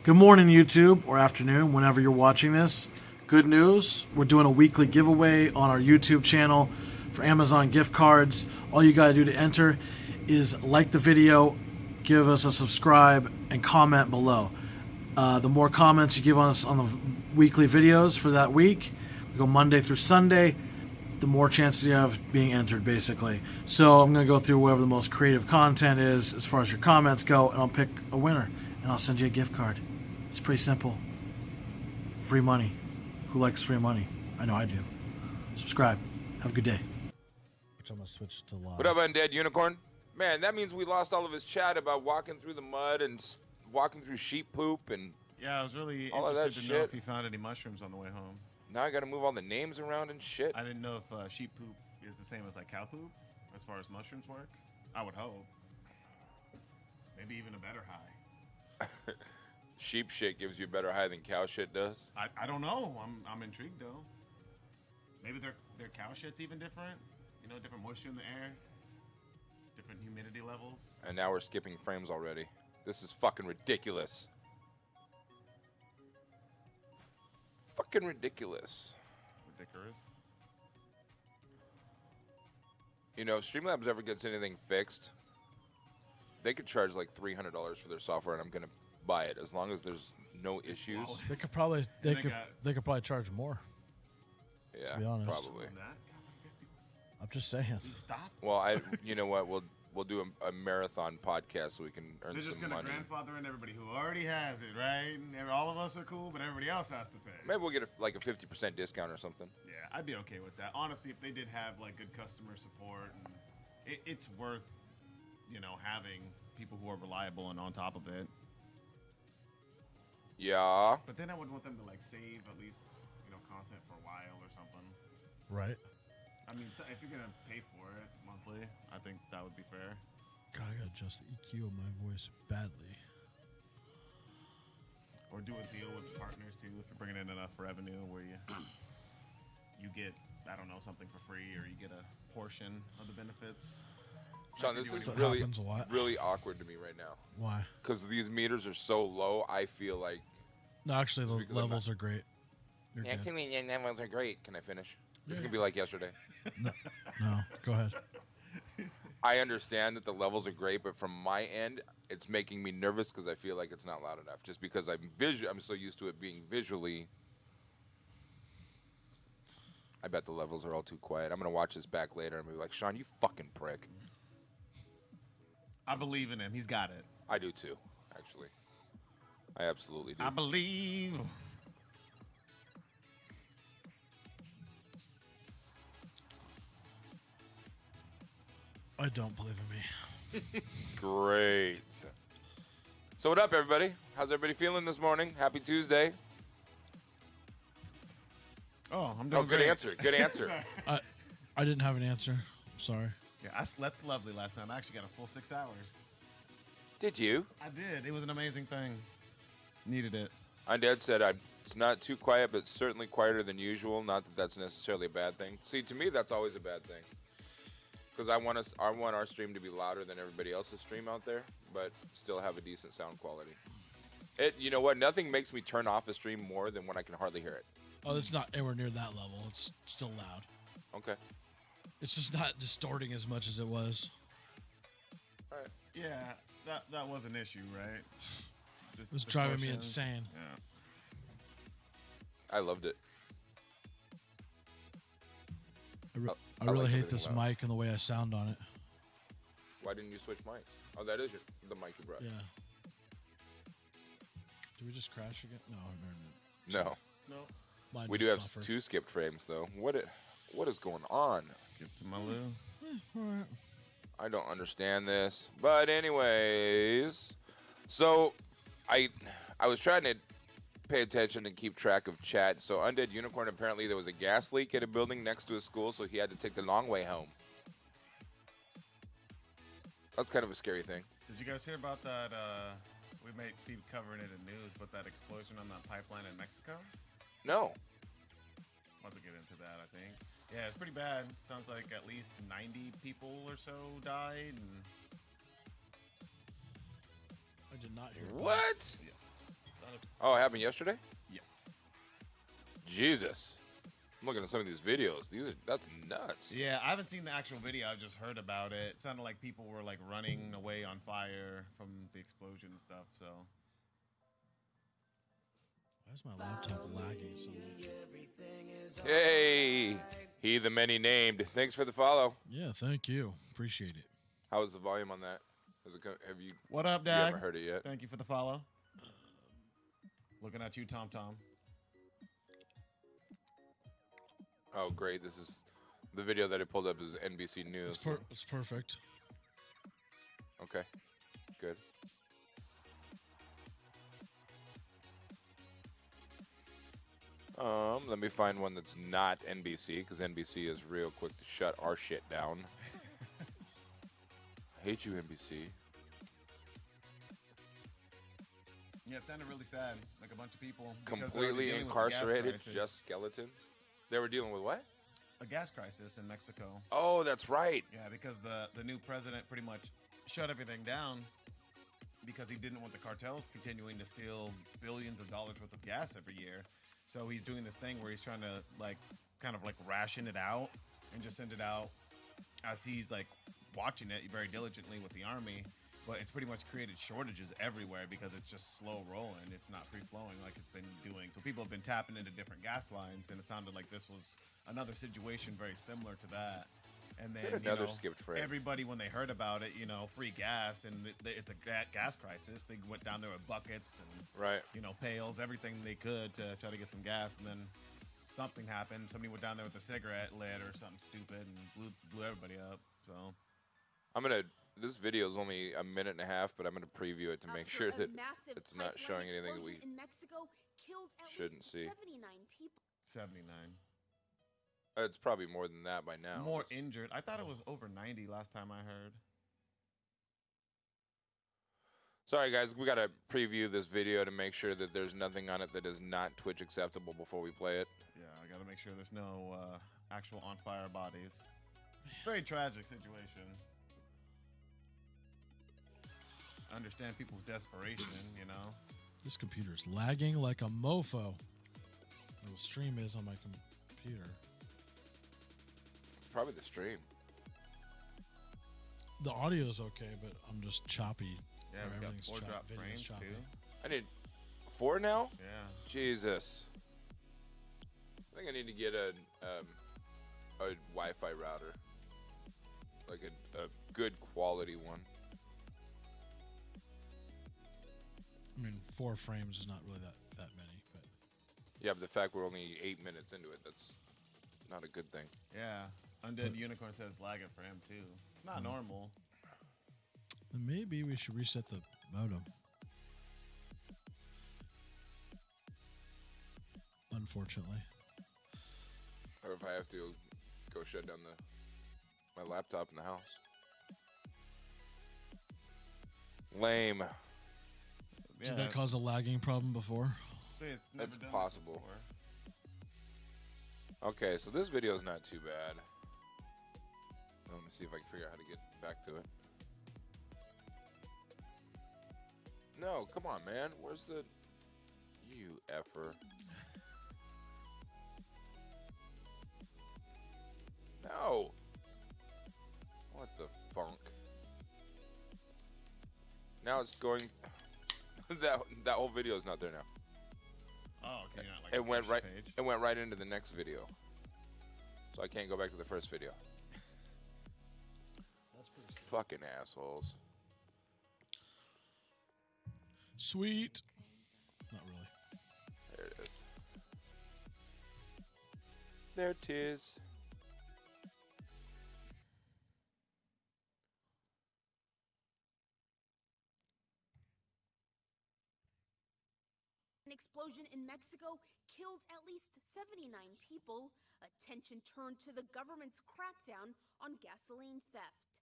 Good morning, YouTube, or afternoon, whenever you're watching this. Good news, we're doing a weekly giveaway on our YouTube channel for Amazon gift cards. All you gotta do to enter is like the video, give us a subscribe, and comment below. The more comments you give us on the weekly videos for that week, we go Monday through Sunday, the more chances you have being entered, basically. So I'm going to go through whatever the most creative content is as far as your comments go, and I'll pick a winner, and I'll send you a gift card. It's pretty simple. Free money. Who likes free money? I know I do. Subscribe. Have a good day. Which I'm going to switch to live. What up, Undead Unicorn? Man, that means we lost all of his chat about walking through the mud and walking through sheep poop and yeah, I was really all interested of that to know shit. if you found any mushrooms on the way home. Now I got to move all the names around and shit. I didn't know if sheep poop is the same as like cow poop as far as mushrooms work. I would hope. Maybe even a better high. Sheep shit gives you a better high than cow shit does. I don't know. I'm intrigued though. Maybe their cow shit's even different. You know, different moisture in the air, different humidity levels. And now we're skipping frames already. This is fucking ridiculous. Fucking ridiculous. Ridiculous. You know, Streamlabs ever gets anything fixed, they could charge like $300 for their software, and I'm gonna buy it as long as there's no issues. Wow. They could probably charge more. Yeah, to be honest. probably. I'm just saying. Stop. Well, you know what? We'll do a marathon podcast so we can earn They're just some gonna money. grandfather in everybody who already has it, right? And all of us are cool, but everybody else has to pay. Maybe we'll get like a 50% discount or something. Yeah, I'd be okay with that. Honestly, if they did have like good customer support, and it's worth, you know, having people who are reliable and on top of it. Yeah. But then I would want them to like save at least, you know, content for a while or something. Right. I mean, if you're gonna pay for it monthly, I think that would be fair. God, I gotta adjust the EQ of my voice badly. Or do a deal with partners too, if you're bringing in enough revenue where you get, I don't know, something for free, or you get a portion of the benefits. Shawn, this is That really, happens a lot. really awkward to me right now. Why? Because these meters are so low, I feel like... No, actually, the Because I'm levels are great. You're Yeah, good. levels are great. Can I finish? This is Yeah. going to be like yesterday. No, go ahead. I understand that the levels are great, but from my end, it's making me nervous because I feel like it's not loud enough. Just because I'm so used to it being visually. I bet the levels are all too quiet. I'm going to watch this back later and be like, Shawn, you fucking prick. I believe in him. He's got it. I do too, actually. I absolutely do. I believe. I don't believe in me. Great. So what up, everybody? How's everybody feeling this morning? Happy Tuesday. Oh, I'm doing Good great. answer. Good answer. Sorry. I didn't have an answer. I'm sorry. Yeah, I slept lovely last night. I actually got a full 6 hours. Did you? I did. It was an amazing thing. Needed it. Undead said it's not too quiet, but certainly quieter than usual. Not that that's necessarily a bad thing. See, to me, that's always a bad thing. Because I want our stream to be louder than everybody else's stream out there, but still have a decent sound quality. You know what? Nothing makes me turn off a stream more than when I can hardly hear it. Oh, it's not anywhere near that level. It's still loud. Okay. It's just not distorting as much as it was. All right. Yeah, that was an issue, right? Just It was driving me distortions. insane. Yeah. I loved it. I I really like hate everything this loud. mic and the way I sound on it. Why didn't you switch mics? Oh, that is the mic you brought. Yeah. Did we just crash again? No, No. No. mine We just do have buffered. 2 skipped frames, though. What is going on? Skip to my loo. Alright. I don't understand this. But anyways, so I was trying to pay attention and keep track of chat. So Undead Unicorn, apparently there was a gas leak at a building next to a school, so he had to take the long way home. That's kind of a scary thing. Did you guys hear about that? We may be covering it in news, but that explosion on that pipeline in Mexico? No. I'll have to get into that, I think. Yeah, it's pretty bad. Sounds like at least 90 people or so died. And I did not hear. What? yes, Oh, it happened yesterday? Yes. Jesus. I'm looking at some of these videos. That's nuts. Yeah, I haven't seen the actual video. I've just heard about it. It sounded like people were like running away on fire from the explosion and stuff. So. Why is my laptop lagging so much? Hey, he the many named. Thanks for the follow. Yeah, thank you. Appreciate it. How is the volume on that? Have you? What up, You Dad? haven't heard it yet. Thank you for the follow. Looking at you, Tom Tom. Oh, great. This is the video that I pulled up is NBC News. It's perfect. Okay, good. Let me find one that's not NBC, because NBC is real quick to shut our shit down. I hate you, NBC. Yeah, it sounded really sad. Like a bunch of people because they're Completely dealing with a gas incarcerated, crisis. just skeletons. They were dealing with what? A gas crisis in Mexico. Oh, that's right. Yeah, because the new president pretty much shut everything down because he didn't want the cartels continuing to steal billions of dollars worth of gas every year. So he's doing this thing where he's trying to kind of ration it out and just send it out as he's watching it very diligently with the army. But it's pretty much created shortages everywhere because it's just slow rolling. It's not free flowing like it's been doing. So people have been tapping into different gas lines, and it sounded like this was another situation very similar to that. And then Another skipped frame. everybody, when they heard about it, free gas, and it's a gas crisis. They went down there with buckets and Right. pails, everything they could to try to get some gas. And then something happened. Somebody went down there with a cigarette lit or something stupid and blew everybody up. So This video is only a minute and a half, but I'm gonna preview it to make sure that it's not showing anything that we in Mexico killed at shouldn't least see. 79 people. 79. It's probably more than that by now. More It's- injured. I thought it was over 90 last time I heard. Sorry, guys. We gotta preview this video to make sure that there's nothing on it that is not Twitch acceptable before we play it. Yeah, I gotta make sure there's no actual on fire bodies. Very tragic situation. I understand people's desperation, This computer's lagging like a mofo. The stream is on my computer. It's probably the stream. The audio's okay, but I'm just choppy. Yeah, we got Everything's 4 drop video's frames choppy. too. I need 4 now. Yeah. Jesus. I think I need to get a Wi-Fi router, like a good quality one. I mean, 4 frames is not really that many, but Yeah, but the fact we're only 8 minutes into it, that's not a good thing. Yeah. Undead Unicorn says lagging for him too. It's not normal. then maybe we should reset the modem. Unfortunately. Or if I have to go shut down my laptop in the house. Lame. Did that cause a lagging problem before? Say it's never It's done possible. before. Okay, so this video is not too bad. Let me see if I can figure out how to get back to it. No, come on, man. Where's the... You effer. No. What the funk? Now it's going... that whole video is not there now. Oh, okay. Not like It a went push right. page. It went right into the next video. So I can't go back to the first video. That's pretty Fucking assholes. sweet. Not really. There it is. There it is. An explosion in Mexico killed at least 79 people. Attention turned to the government's crackdown on gasoline theft.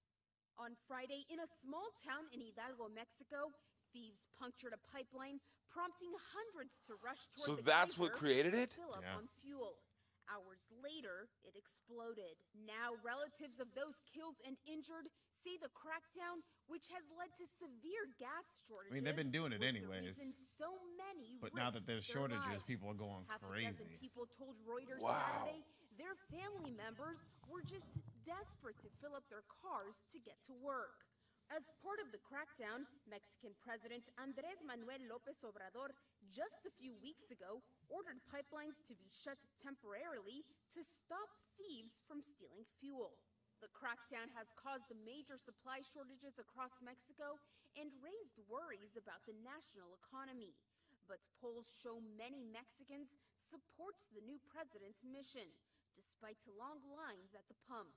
On Friday, in a small town in Hidalgo, Mexico, thieves punctured a pipeline, prompting hundreds to rush toward So the that's what geyser created to it? fill up Yeah. on fuel. Hours later, it exploded. Now, relatives of those killed and injured say the crackdown, which has led to severe gas shortages, they've been doing it was the anyways. reason so many But But now that there's risked their shortages, lives. people are going Half a crazy. dozen people told Reuters Wow. Saturday their family members were just desperate to fill up their cars to get to work. As part of the crackdown, Mexican President Andrés Manuel López Obrador just a few weeks ago ordered pipelines to be shut temporarily to stop thieves from stealing fuel. The crackdown has caused major supply shortages across Mexico and raised worries about the national economy. But polls show many Mexicans support the new president's mission, despite long lines at the pump.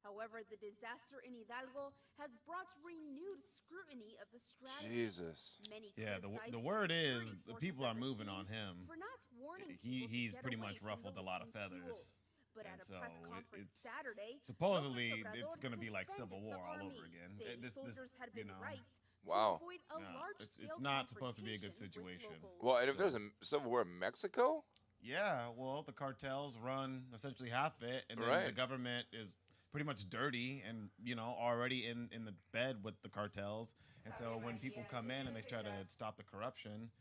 However, the disaster in Hidalgo has brought renewed scrutiny of the strategy. Jesus. Many Yeah, criticize the word is security the forces people are at the moving scene on him. for not warning people to He's get pretty away much from ruffled the a lot of leaking fuel. feathers. But And at a so press conference it's Saturday, supposedly López it's Obrador going to be like defended Civil the War all army, over again. saying soldiers had you been know, right Wow. to avoid a no, large-scale it's not supposed to be a good confrontation situation. with local Well, and if there's a civil war in Mexico, yeah, well, the cartels run essentially half it, and then the Right. government is pretty much dirty and, already in the bed with the cartels. And so when people come in and they try to stop the corruption,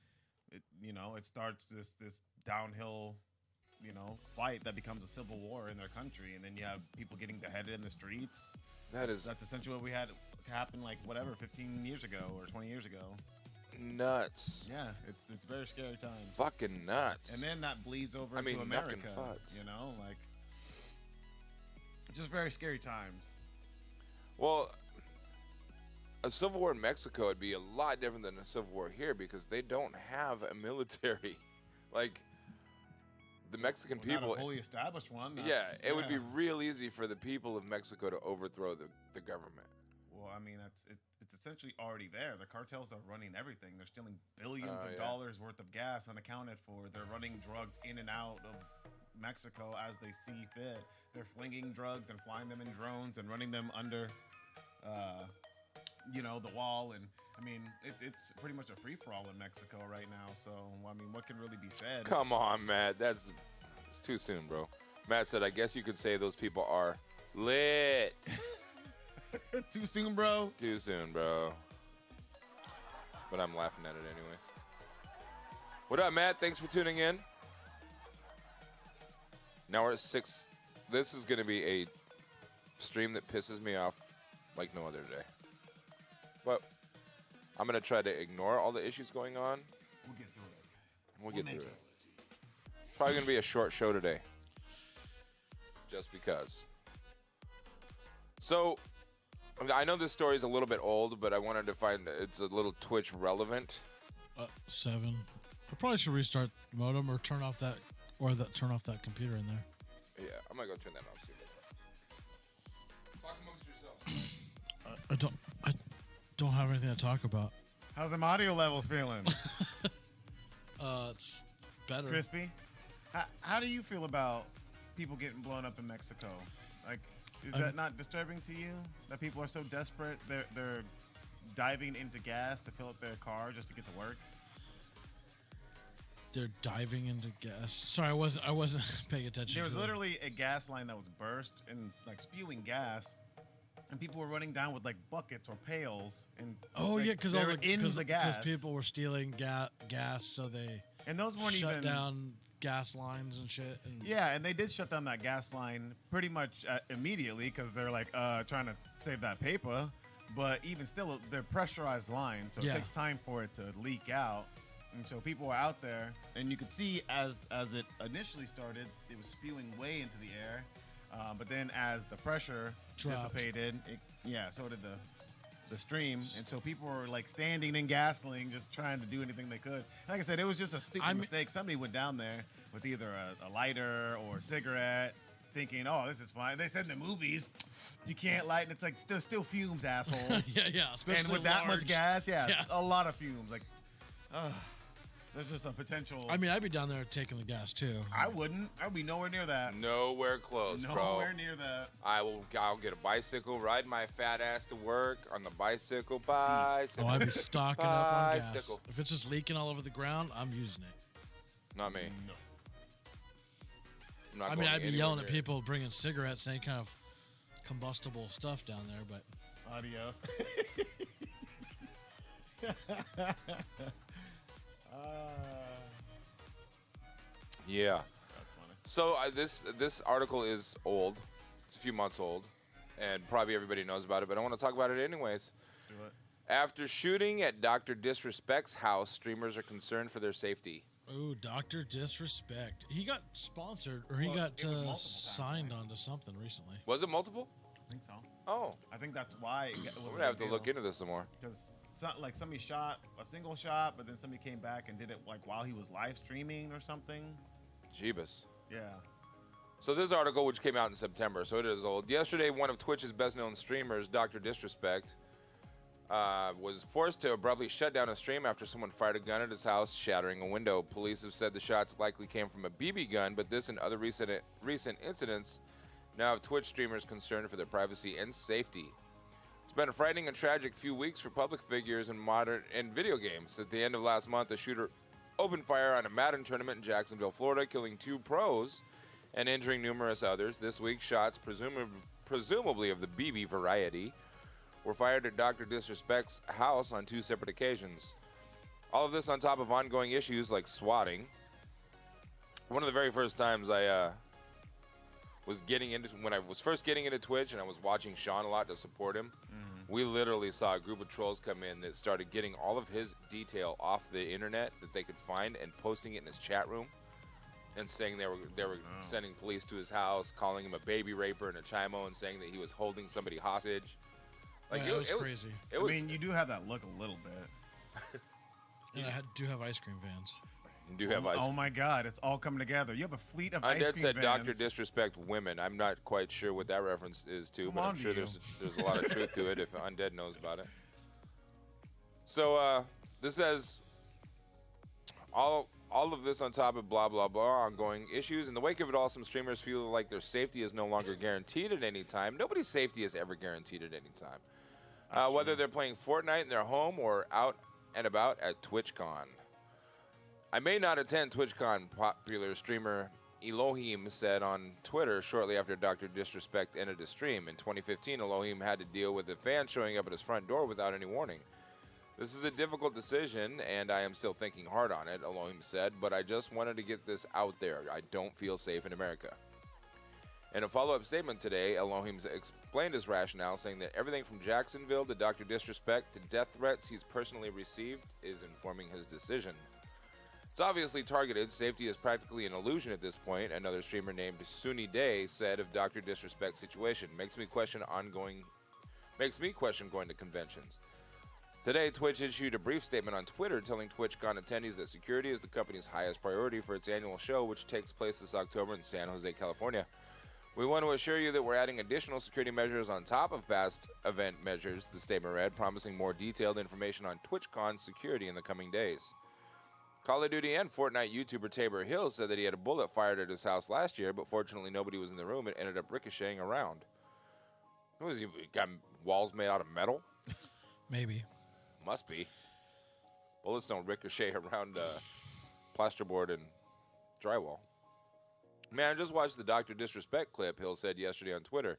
it starts this downhill, fight that becomes a civil war in their country. And then you have people getting beheaded in the streets. that's Essentially what we had happen 15 years ago or 20 years ago. nuts. Yeah, it's very scary times. Fucking nuts. And then that bleeds over I mean, into knuckin' America. fucks. Just very scary times. Well, a civil war in Mexico would be a lot different than a civil war here because they don't have a military. Like, the Mexican Well, people. not a fully established one. Yeah, that's- it would be real easy for the people of Mexico to overthrow the government. Well, I mean, it's essentially already there. The cartels are running everything. They're stealing billions Oh, of yeah. dollars worth of gas unaccounted for. They're running drugs in and out of Mexico as they see fit. They're flinging drugs and flying them in drones and running them under, the wall. And I mean, it's pretty much a free for all in Mexico right now. So I mean, what can really be said? Come on, Matt. It's too soon, bro. Matt said, I guess you could say those people are lit. Too soon, bro. Too soon, bro. But I'm laughing at it anyways. What up, Matt? Thanks for tuning in. Now we're at 6. This is going to be a stream that pisses me off like no other day. But I'm going to try to ignore all the issues going on. We'll get through it. We'll get through it. Probably going to be a short show today. Just because. So, I know this story is a little bit old, but I wanted to find it's a little Twitch relevant. 7. I probably should restart the modem or turn off that computer in there. Yeah, I'm gonna go turn that off. Talk amongst yourselves. I don't have anything to talk about. How's them audio levels feeling? It's better. Crispy? How do you feel about people getting blown up in Mexico? Like, is that not disturbing to you? That people are so desperate, they're diving into gas to fill up their car just to get to work? They're diving into gas. Sorry, I wasn't paying attention. There was to literally a gas line that was burst and spewing gas, and people were running down with buckets or pails. And because they were in the gas. people were stealing gas, so they And those weren't shut even down gas lines and shit. And Yeah, and they did shut down that gas line pretty much immediately because they're trying to save that paper. But even still, they're pressurized lines, so it takes time for it to leak out. And so people were out there, and you could see as it initially started, it was spewing way into the air. But then as the pressure dissipated, so did the stream. And so people were standing in gasoline, just trying to do anything they could. Like I said, it was just a stupid mistake. Somebody went down there with either a lighter or a cigarette, thinking, "Oh, this is fine." They said in the movies, you can't light, and it's still fumes, assholes. yeah. Especially And with that much large. gas, a lot of fumes. There's just a potential. I mean, I'd be down there taking the gas too. I wouldn't. I would be nowhere near that. Nowhere close, bro. Nowhere near that. I'll get a bicycle, ride my fat ass to work on the bicycle. Bicycle. I'd be stocking up on gas. Bicycle. If it's just leaking all over the ground, I'm using it. Not me. No. I'm not I mean, going I'd be anywhere yelling near at people bringing cigarettes and any kind of combustible stuff down there, but Adios. Yeah. That's funny. So this article is old. It's a few months old, and probably everybody knows about it, but I want to talk about it anyways. Let's do it. After shooting at DrDisrespect's house, streamers are concerned for their safety. Oh, DrDisrespect. He got sponsored, or he Well, got it was multiple times, signed right? onto something recently. Was it multiple? I think so. Oh, I think that's why it was I'm gonna have to look into this some more. Because like somebody shot a single shot, but then somebody came back and did it like while he was live streaming or something. Jeebus. Yeah. So this article, which came out in September, so it is old. Yesterday, one of Twitch's best-known streamers, DrDisrespect, was forced to abruptly shut down a stream after someone fired a gun at his house, shattering a window. Police have said the shots likely came from a BB gun, but this and other recent incidents now have Twitch streamers concerned for their privacy and safety. It's been a frightening and tragic few weeks for public figures in video games. At the end of last month, a shooter opened fire on a Madden tournament in Jacksonville, Florida, killing 2 pros and injuring numerous others. This week, shots, presumably of the BB variety, were fired at DrDisrespect's house on 2 separate occasions. All of this on top of ongoing issues like swatting. One of the very first times I when I was first getting into Twitch and I was watching Shawn a lot to support him, we literally saw a group of trolls come in that started getting all of his detail off the internet that they could find and posting it in his chat room and saying they were sending police to his house, calling him a baby raper and a chimo, and saying that he was holding somebody hostage. Like, Yeah, it was crazy. I mean, you do have that look a little bit. And I do have ice cream vans. You do have ice. Oh my God, it's all coming together. You have a fleet of ice Undead cream said vans. DrDisrespect women. I'm not quite sure what that reference is to, Come but I'm on, sure you. there's a lot of truth to it if Undead knows about it. So this says all of this on top of blah blah blah ongoing issues. In the wake of it all, some streamers feel like their safety is no longer guaranteed at any time. Nobody's safety is ever guaranteed at any time. Whether they're playing Fortnite in their home or out and about at TwitchCon. I may not attend TwitchCon, popular streamer Elohim said on Twitter shortly after DrDisrespect ended his stream. In 2015, Elohim had to deal with a fan showing up at his front door without any warning. This is a difficult decision, and I am still thinking hard on it, Elohim said, but I just wanted to get this out there. I don't feel safe in America. In a follow-up statement today, Elohim explained his rationale, saying that everything from Jacksonville to DrDisrespect to death threats he's personally received is informing his decision. It's obviously targeted. Safety is practically an illusion at this point, another streamer named Sunny Day said of DrDisrespect's situation. Makes me question going to conventions. Today, Twitch issued a brief statement on Twitter telling TwitchCon attendees that security is the company's highest priority for its annual show, which takes place this October in San Jose, California. We want to assure you that we're adding additional security measures on top of past event measures, the statement read, promising more detailed information on TwitchCon security in the coming days. Call of Duty and Fortnite YouTuber Tabor Hill said that he had a bullet fired at his house last year, but fortunately nobody was in the room and ended up ricocheting around. What was he got walls made out of metal? Maybe. Must be. Bullets don't ricochet around plasterboard and drywall. Man, I just watched the DrDisrespect clip Hill said yesterday on Twitter.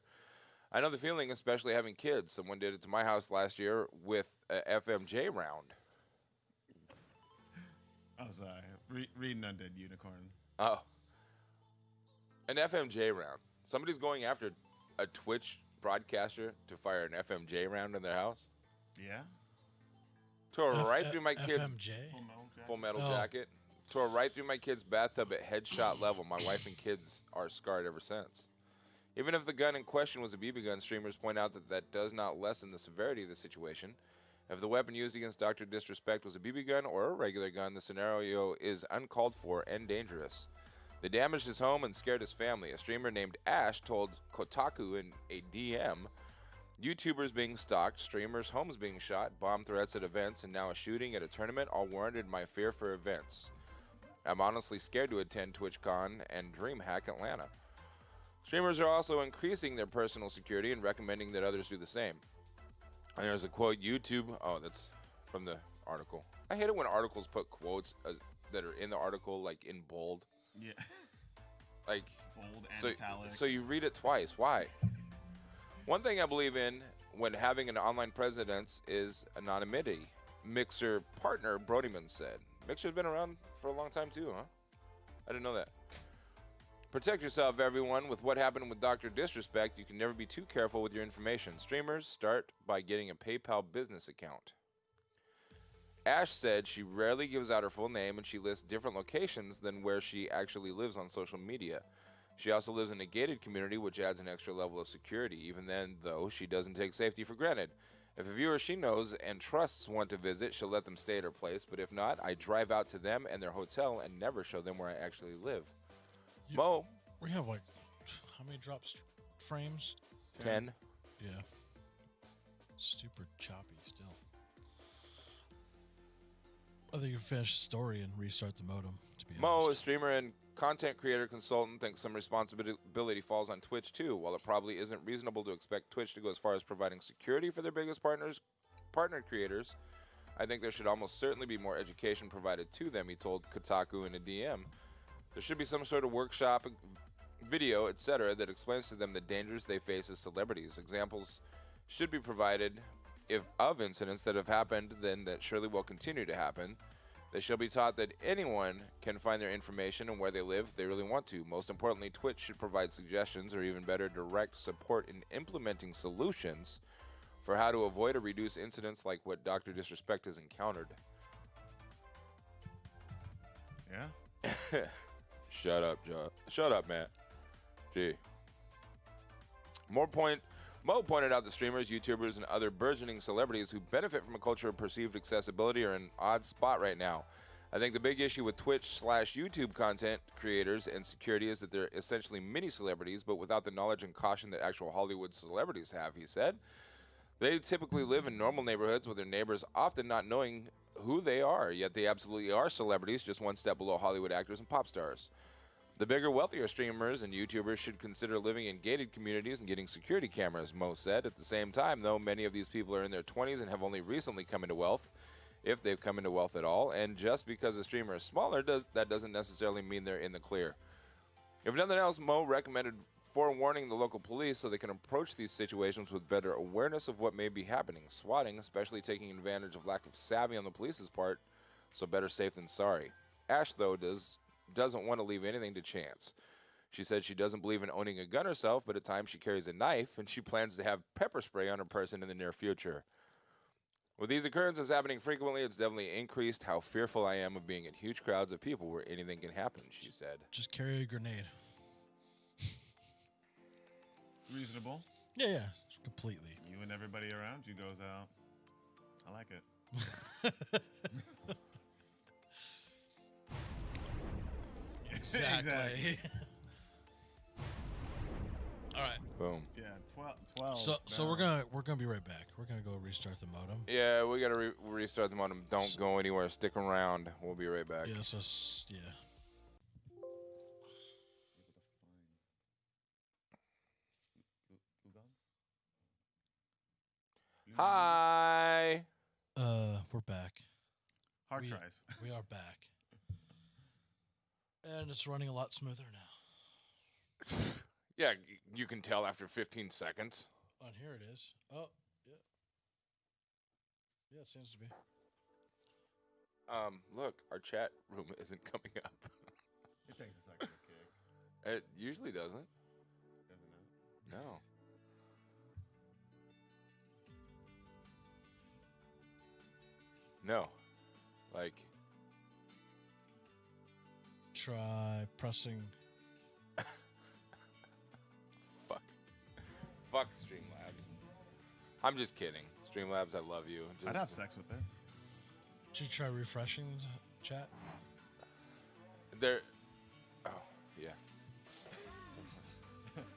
I know the feeling, especially having kids. Someone did it to my house last year with a FMJ round. Oh, sorry. Reading Undead Unicorn. Oh. An FMJ round. Somebody's going after a Twitch broadcaster to fire an FMJ round in their house? Yeah. Tore right through my kid's FMJ? Full Metal Jacket. Tore right through my kid's bathtub at headshot level. My wife and kids are scarred ever since. Even if the gun in question was a BB gun, streamers point out that does not lessen the severity of the situation. If the weapon used against DrDisrespect was a BB gun or a regular gun, the scenario is uncalled for and dangerous. They damaged his home and scared his family. A streamer named Ash told Kotaku in a DM, YouTubers being stalked, streamers' homes being shot, bomb threats at events, and now a shooting at a tournament all warranted my fear for events. I'm honestly scared to attend TwitchCon and DreamHack Atlanta. Streamers are also increasing their personal security and recommending that others do the same. And there's a quote, YouTube, oh, that's from the article. I hate it when articles put quotes that are in the article, like in bold. Yeah. Like, Bold and italic. so you read it twice. Why? One thing I believe in when having an online presence is anonymity. Mixer partner Brodyman said. Mixer's been around for a long time too, huh? I didn't know that. Protect yourself, everyone. With what happened with DrDisrespect, you can never be too careful with your information. Streamers, start by getting a PayPal business account. Ash said she rarely gives out her full name and she lists different locations than where she actually lives on social media. She also lives in a gated community, which adds an extra level of security. Even then, though, she doesn't take safety for granted. If a viewer she knows and trusts want to visit, she'll let them stay at her place. But if not, I drive out to them and their hotel and never show them where I actually live. Mo. We have like, how many frames? 10. Yeah. Super choppy still. I think you finish the story and restart the modem, to be Mo, a honest. streamer and content creator consultant, thinks some responsibility falls on Twitch too. While it probably isn't reasonable to expect Twitch to go as far as providing security for their biggest partner creators, I think there should almost certainly be more education provided to them, he told Kotaku in a DM. There should be some sort of workshop, video, etc. that explains to them the dangers they face as celebrities. Examples should be provided of incidents that have happened, then that surely will continue to happen. They shall be taught that anyone can find their information and where they live if they really want to. Most importantly, Twitch should provide suggestions or even better, direct support in implementing solutions for how to avoid or reduce incidents like what DrDisrespect has encountered. Yeah? Shut up, Joe. Shut up, Matt. Gee. Mo pointed out that streamers, YouTubers, and other burgeoning celebrities who benefit from a culture of perceived accessibility are in an odd spot right now. I think the big issue with Twitch/YouTube content creators and security is that they're essentially mini celebrities, but without the knowledge and caution that actual Hollywood celebrities have, he said. They typically live in normal neighborhoods with their neighbors often not knowing who they are, yet they absolutely are celebrities, just one step below Hollywood actors and pop stars. The bigger, wealthier streamers and YouTubers should consider living in gated communities and getting security cameras, Mo said. At the same time, though, many of these people are in their 20s and have only recently come into wealth, if they've come into wealth at all, and just because a streamer is smaller, that doesn't necessarily mean they're in the clear. If nothing else, Mo recommended forewarning the local police so they can approach these situations with better awareness of what may be happening. Swatting, especially taking advantage of lack of savvy on the police's part, so better safe than sorry. Ash, though, doesn't want to leave anything to chance. She said she doesn't believe in owning a gun herself, but at times she carries a knife, and she plans to have pepper spray on her person in the near future. With these occurrences happening frequently, it's definitely increased how fearful I am of being in huge crowds of people where anything can happen, she said. Just carry a grenade. Reasonable. Yeah, completely. You and everybody around you goes out. I like it. Exactly. All right. Boom. Yeah, 12. So we're gonna be right back. We're gonna go restart the modem. Yeah, we gotta restart the modem. Don't go anywhere. Stick around. We'll be right back. Yeah. Hi. We're back. Hard tries. We are back. And it's running a lot smoother now. Yeah, you can tell after 15 seconds. On here it is. Oh, yeah. Yeah, it seems to be. Look, our chat room isn't coming up. It takes a second to kick. It usually doesn't. Doesn't it? No. No. Like, Try pressing. Fuck Streamlabs. I'm just kidding. Streamlabs, I love you. I'd have sex with it. Should you try refreshing the chat? There. Oh, yeah.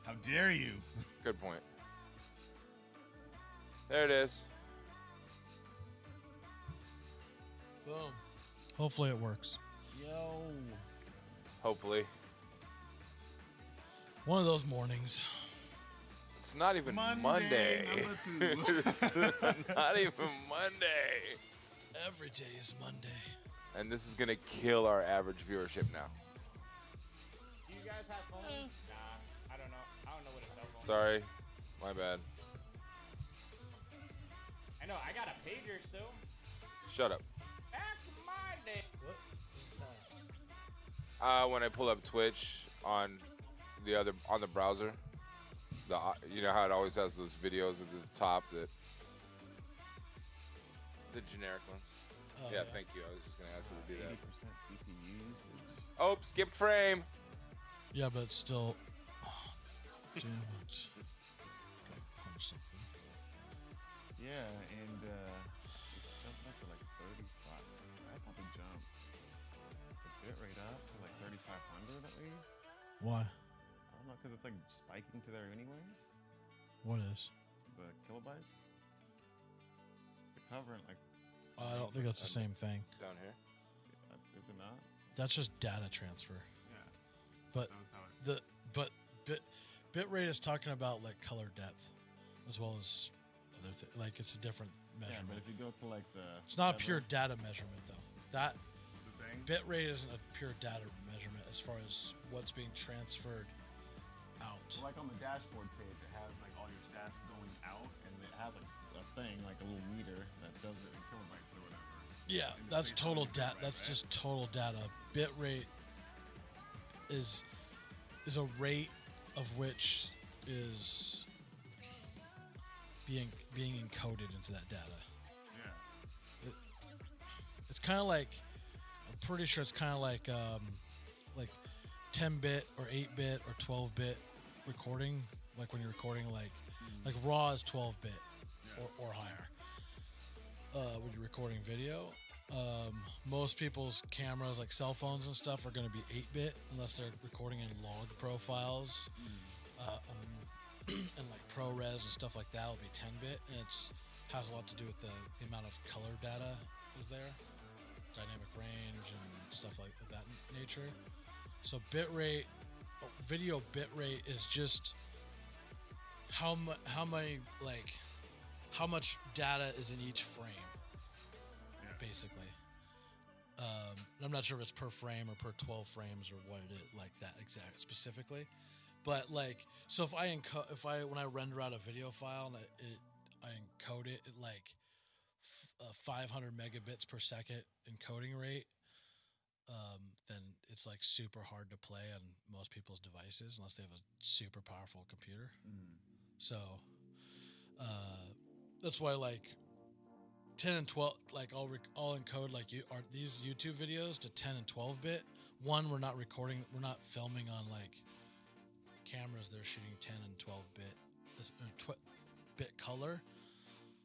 How dare you? Good point. There it is. Boom. Hopefully it works. Yo. Hopefully. One of those mornings. It's not even Monday. Number 2. It's not even Monday. Every day is Monday. And this is going to kill our average viewership now. Do you guys have phones? Nah, I don't know. I don't know what a cell phone is. Sorry. My bad. I know, I got a pager still. Shut up. Back in my day. What is that? When I pull up Twitch on the browser, you know how it always has those videos at the top that the generic ones. Oh, yeah, thank you. I was just gonna ask you to do that. 80% CPU usage. Oh, skipped frame. Yeah, but it's still. Damn it. Gotta punch something. Yeah, and it's jumped up to like 35. I thought it jumped the bitrate up to like 3,500 at least. Why? I don't know, because it's like spiking to there anyways. What is? The kilobytes. It's covering like. I don't think that's the same thing. Down here. Is it not? That's just data transfer. Yeah. But That was how it. bitrate is talking about like color depth, as well as other things. Like it's a different Yeah, measurement. but if you go to like the. It's not a other- pure data measurement though. That The thing. bitrate isn't a pure data measurement as far as what's being transferred out. So like on the dashboard page, it has like all your stats going out, and it has a thing like a little meter that does it in kilobytes or whatever. Yeah, And that's based on total your data. bitrate, That's right? just total data. Bitrate is a rate of which is being encoded into that data. Yeah. It's kind of like, I'm pretty sure it's kind of like 10-bit or 8-bit or 12-bit recording. Like when you're recording like RAW is 12-bit or higher. When you're recording video, most people's cameras, like cell phones and stuff, are going to be 8-bit unless they're recording in log profiles, and like ProRes and stuff like that will be 10-bit, and it's has a lot to do with the amount of color data is there, dynamic range and stuff like of that nature. So bitrate, video bitrate is just how much data is in each frame, basically. I'm not sure if it's per frame or per 12 frames or what it is, like that exact specifically. But like, so when I render out a video file and I encode it at like 500 megabits per second encoding rate, then it's like super hard to play on most people's devices unless they have a super powerful computer. So that's why like 10 and 12, like I'll encode like these YouTube videos to 10 and 12 bit. One, we're not filming on like cameras. They're shooting 10 and 12 bit bit color.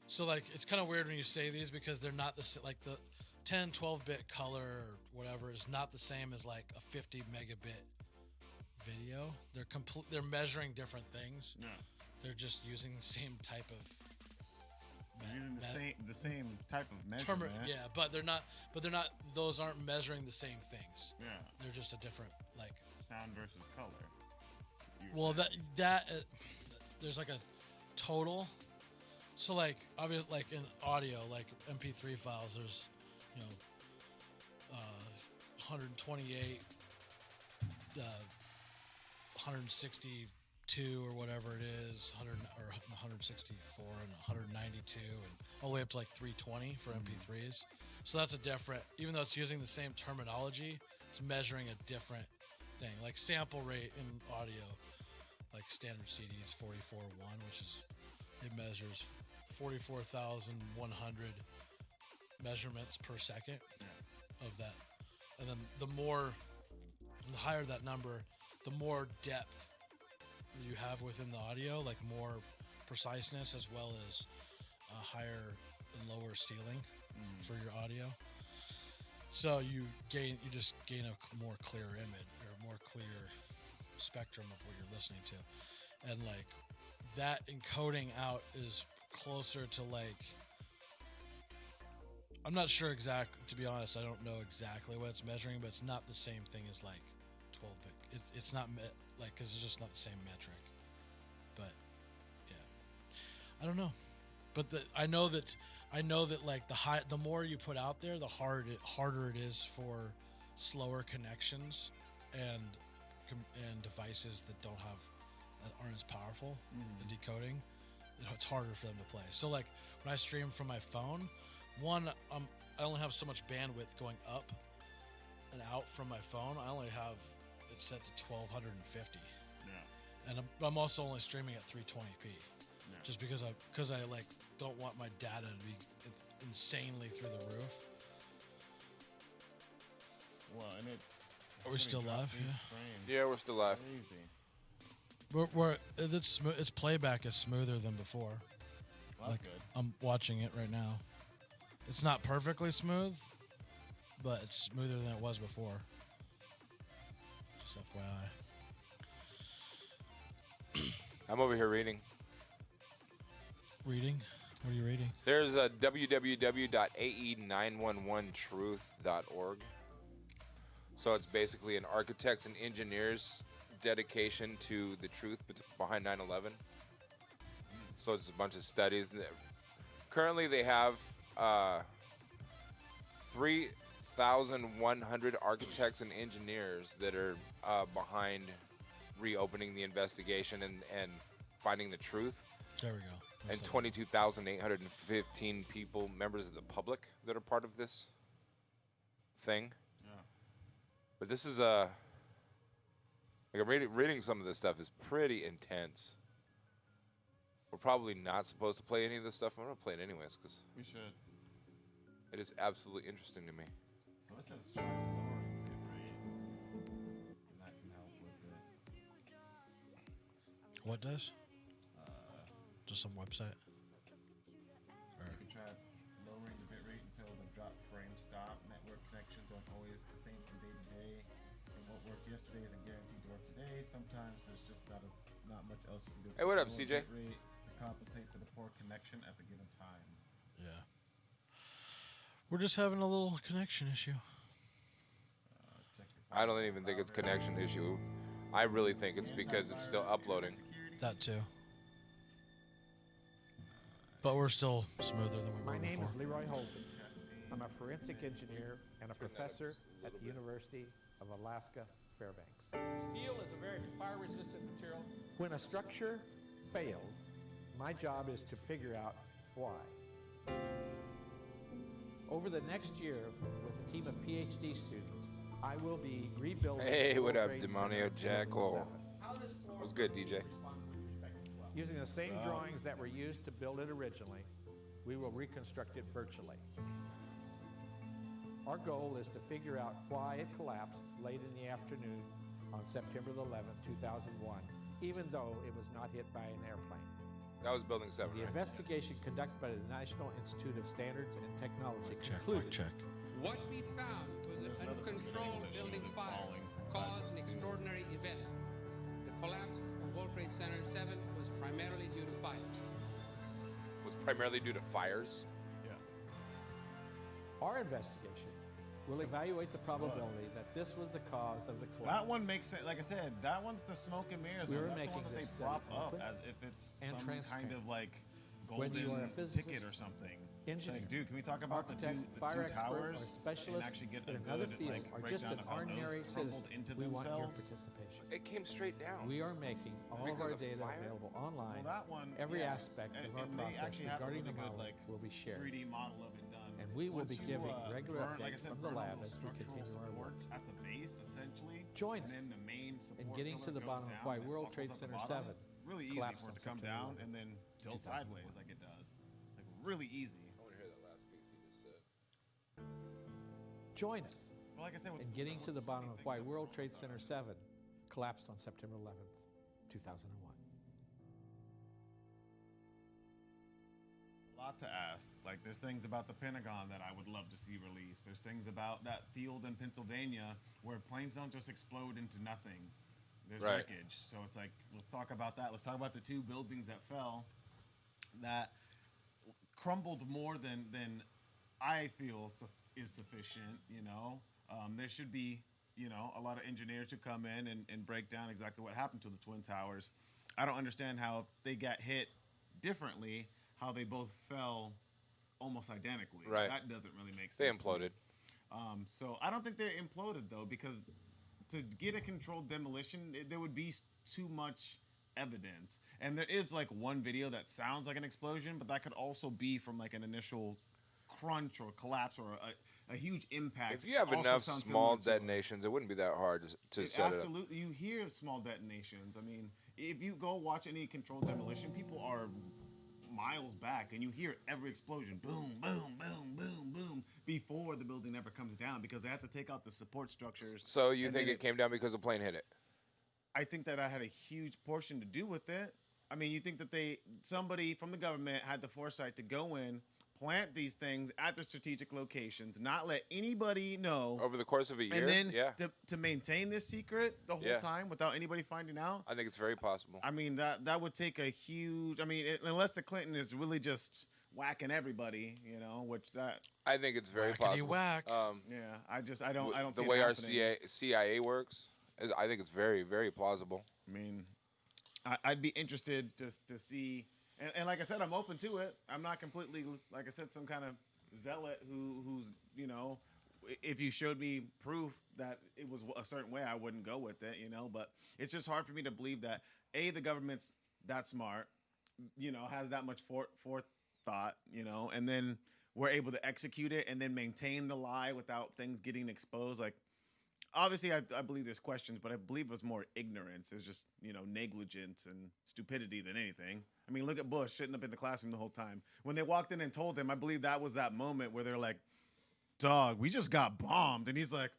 So like it's kind of weird when you say these because they're not like the 10 12 bit color or whatever is not the same as like a 50 megabit video. They're measuring different things. Yeah. They're just using the same type of Using the same type of measurement. yeah, but they're not. Those aren't measuring the same things. Yeah. They're just a different like. Sound versus color. Well, that there's like a total. So like obviously like in audio, like MP3 files, there's 128, 162 or whatever it is, 100 or 164 and 192 and all the way up to like 320 for MP3s. So that's a different, even though it's using the same terminology, it's measuring a different thing. Like sample rate in audio, like standard CD is 44.1, which is, it measures 44,100 measurements per second of that. And then the higher that number, the more depth you have within the audio, like more preciseness as well as a higher and lower ceiling for your audio. So you just gain a more clear image or more clear spectrum of what you're listening to. And like that encoding out is closer to like, I'm not sure to be honest, I don't know exactly what it's measuring, but it's not the same thing as like 12-bit. It's not like, cause it's just not the same metric, but yeah, I don't know, but I know that like the more you put out there, the harder it is for slower connections and devices that aren't as powerful in decoding. It's harder for them to play. So like when I stream from my phone, I only have so much bandwidth going up an out from my phone, I only have it set to 1250. Yeah. And I'm also only streaming at 320p. Yeah. Just because I like don't want my data to be insanely through the roof. Well, and Are we still live? Yeah. Yeah, we're still live. We're its playback is smoother than before. Well, Like that's good. I'm watching it right now. It's not perfectly smooth, but it's smoother than it was before. Just FYI. I'm over here reading. Reading? What are you reading? There's a www.ae911truth.org. So it's basically an architects and engineers dedication to the truth behind 9/11. So it's a bunch of studies. Currently, they have 3,100 architects and engineers that are behind reopening the investigation and finding the truth. There we go. And 22,815 people, members of the public, that are part of this thing. Yeah. But this is like I'm reading some of this stuff is pretty intense. We're probably not supposed to play any of this stuff. I'm gonna play it anyways because We should. it is absolutely interesting to me. So it says try lowering bit rate. And that can help with it. What does? Just some website. You can try lowering the bit rate until the drop frame stop. Network connections aren't always the same from day to day. And what worked yesterday isn't guaranteed to work today. Sometimes there's just not much else you can do. Hey, what up, Lower CJ? bit rate to compensate for the poor connection at the given time. Yeah. We're just having a little connection issue. Check your I don't even think it's connection issue. I really think it's because it's still uploading. That too. But we're still smoother than we were My name before. is Leroy Holton. I'm a forensic engineer and a professor at the University of Alaska Fairbanks. Steel is a very fire-resistant material. When a structure fails, my job is to figure out why. Over the next year, with a team of PhD students, I will be rebuilding. Hey, the what World up, Trade Demonio Center Jackal? 7. What's good, DJ? Using the same drawings that were used to build it originally, we will reconstruct it virtually. Our goal is to figure out why it collapsed late in the afternoon on September the 11th, 2001, even though it was not hit by an airplane. That was building 7, The right? investigation conducted by the National Institute of Standards and Technology Check, concluded mic check. What we found was an uncontrolled building fire caused an extraordinary event. The collapse of World Trade Center 7 was primarily due to fires. Was primarily due to fires. Yeah. Our investigation will evaluate the probability that this was the cause of the collapse. That one makes sense. Like I said, that one's the smoke and mirrors. We one. were That's the making one that they this prop study up open as if it's and some kind transparent. of like Whether you are a golden physicist, ticket or something. engineer, Like, dude, can we talk about architect, the fire two expert, towers or and specialist actually get in a another good field, like or just breakdown an of how ordinary those citizen, crumbled into we want your themselves? participation. It came straight down. We are making all of Because our of data fire? available online. Well, that one, Every yeah, aspect of and our they process actually have a regarding really the good, modeling like, will be shared. 3D model of it done. And we will Once be you, giving regular burn, like I updates said, from the burn all lab those as we structural continue our work. supports at the base, essentially. Join and us then the main support in getting to pillar the goes bottom of down why and World buckles Trade at the Center bottom. 7 Really easy collapsed for it on to come September down 11th, and then tilt 2001. sideways like it does. Like really easy. I want to hear that last piece he just said. Join us But like I said, with in getting to the so bottom many of things why that World fall Trade aside. Center 7 collapsed on September 11th, 2001. A lot to ask. Like, there's things about the Pentagon that I would love to see released. There's things about that field in Pennsylvania where planes don't just explode into nothing. There's Right. wreckage. So it's like, let's talk about that. Let's talk about the two buildings that fell that crumbled more than I feel is sufficient, you know. There should be, you know, a lot of engineers to come in and break down exactly what happened to the Twin Towers. I don't understand how they got hit differently, how they both fell almost identically. Right. That doesn't really make sense. They to me. imploded. So I don't think they imploded though, because to get a controlled demolition, there would be too much evidence. And there is like one video that sounds like an explosion, but that could also be from like an initial crunch or collapse or a huge impact. If you have also enough sounds small similar to it. detonations, it wouldn't be that hard to set it up. Absolutely, you hear small detonations. I mean, if you go watch any controlled demolition, people are miles back, and you hear every explosion, boom, boom, boom, boom, boom, before the building ever comes down because they have to take out the support structures. So you think it came down because the plane hit it? I think that had a huge portion to do with it. I mean, you think that somebody from the government had the foresight to go in, plant these things at the strategic locations, not let anybody know Over the course of a year? and then yeah. to maintain this secret the whole time without anybody finding out. I think it's very possible. I mean, that would take a huge. I mean, unless the Clinton is really just whacking everybody, which that. I think it's very possible. Whack. Yeah, I don't. I don't the see way it our happening. CIA works. I think it's very, very plausible. I mean, I'd be interested just to see, and like I said, I'm open to it. I'm not completely, like I said, some kind of zealot who's if you showed me proof that it was a certain way, I wouldn't go with it, But it's just hard for me to believe that the government's that smart, has that much forethought, and then we're able to execute it and then maintain the lie without things getting exposed, like. Obviously, I believe there's questions, but I believe it was more ignorance. It's just, negligence and stupidity than anything. I mean, look at Bush sitting up in the classroom the whole time. When they walked in and told him, I believe that was that moment where they're like, dog, we just got bombed. And he's like,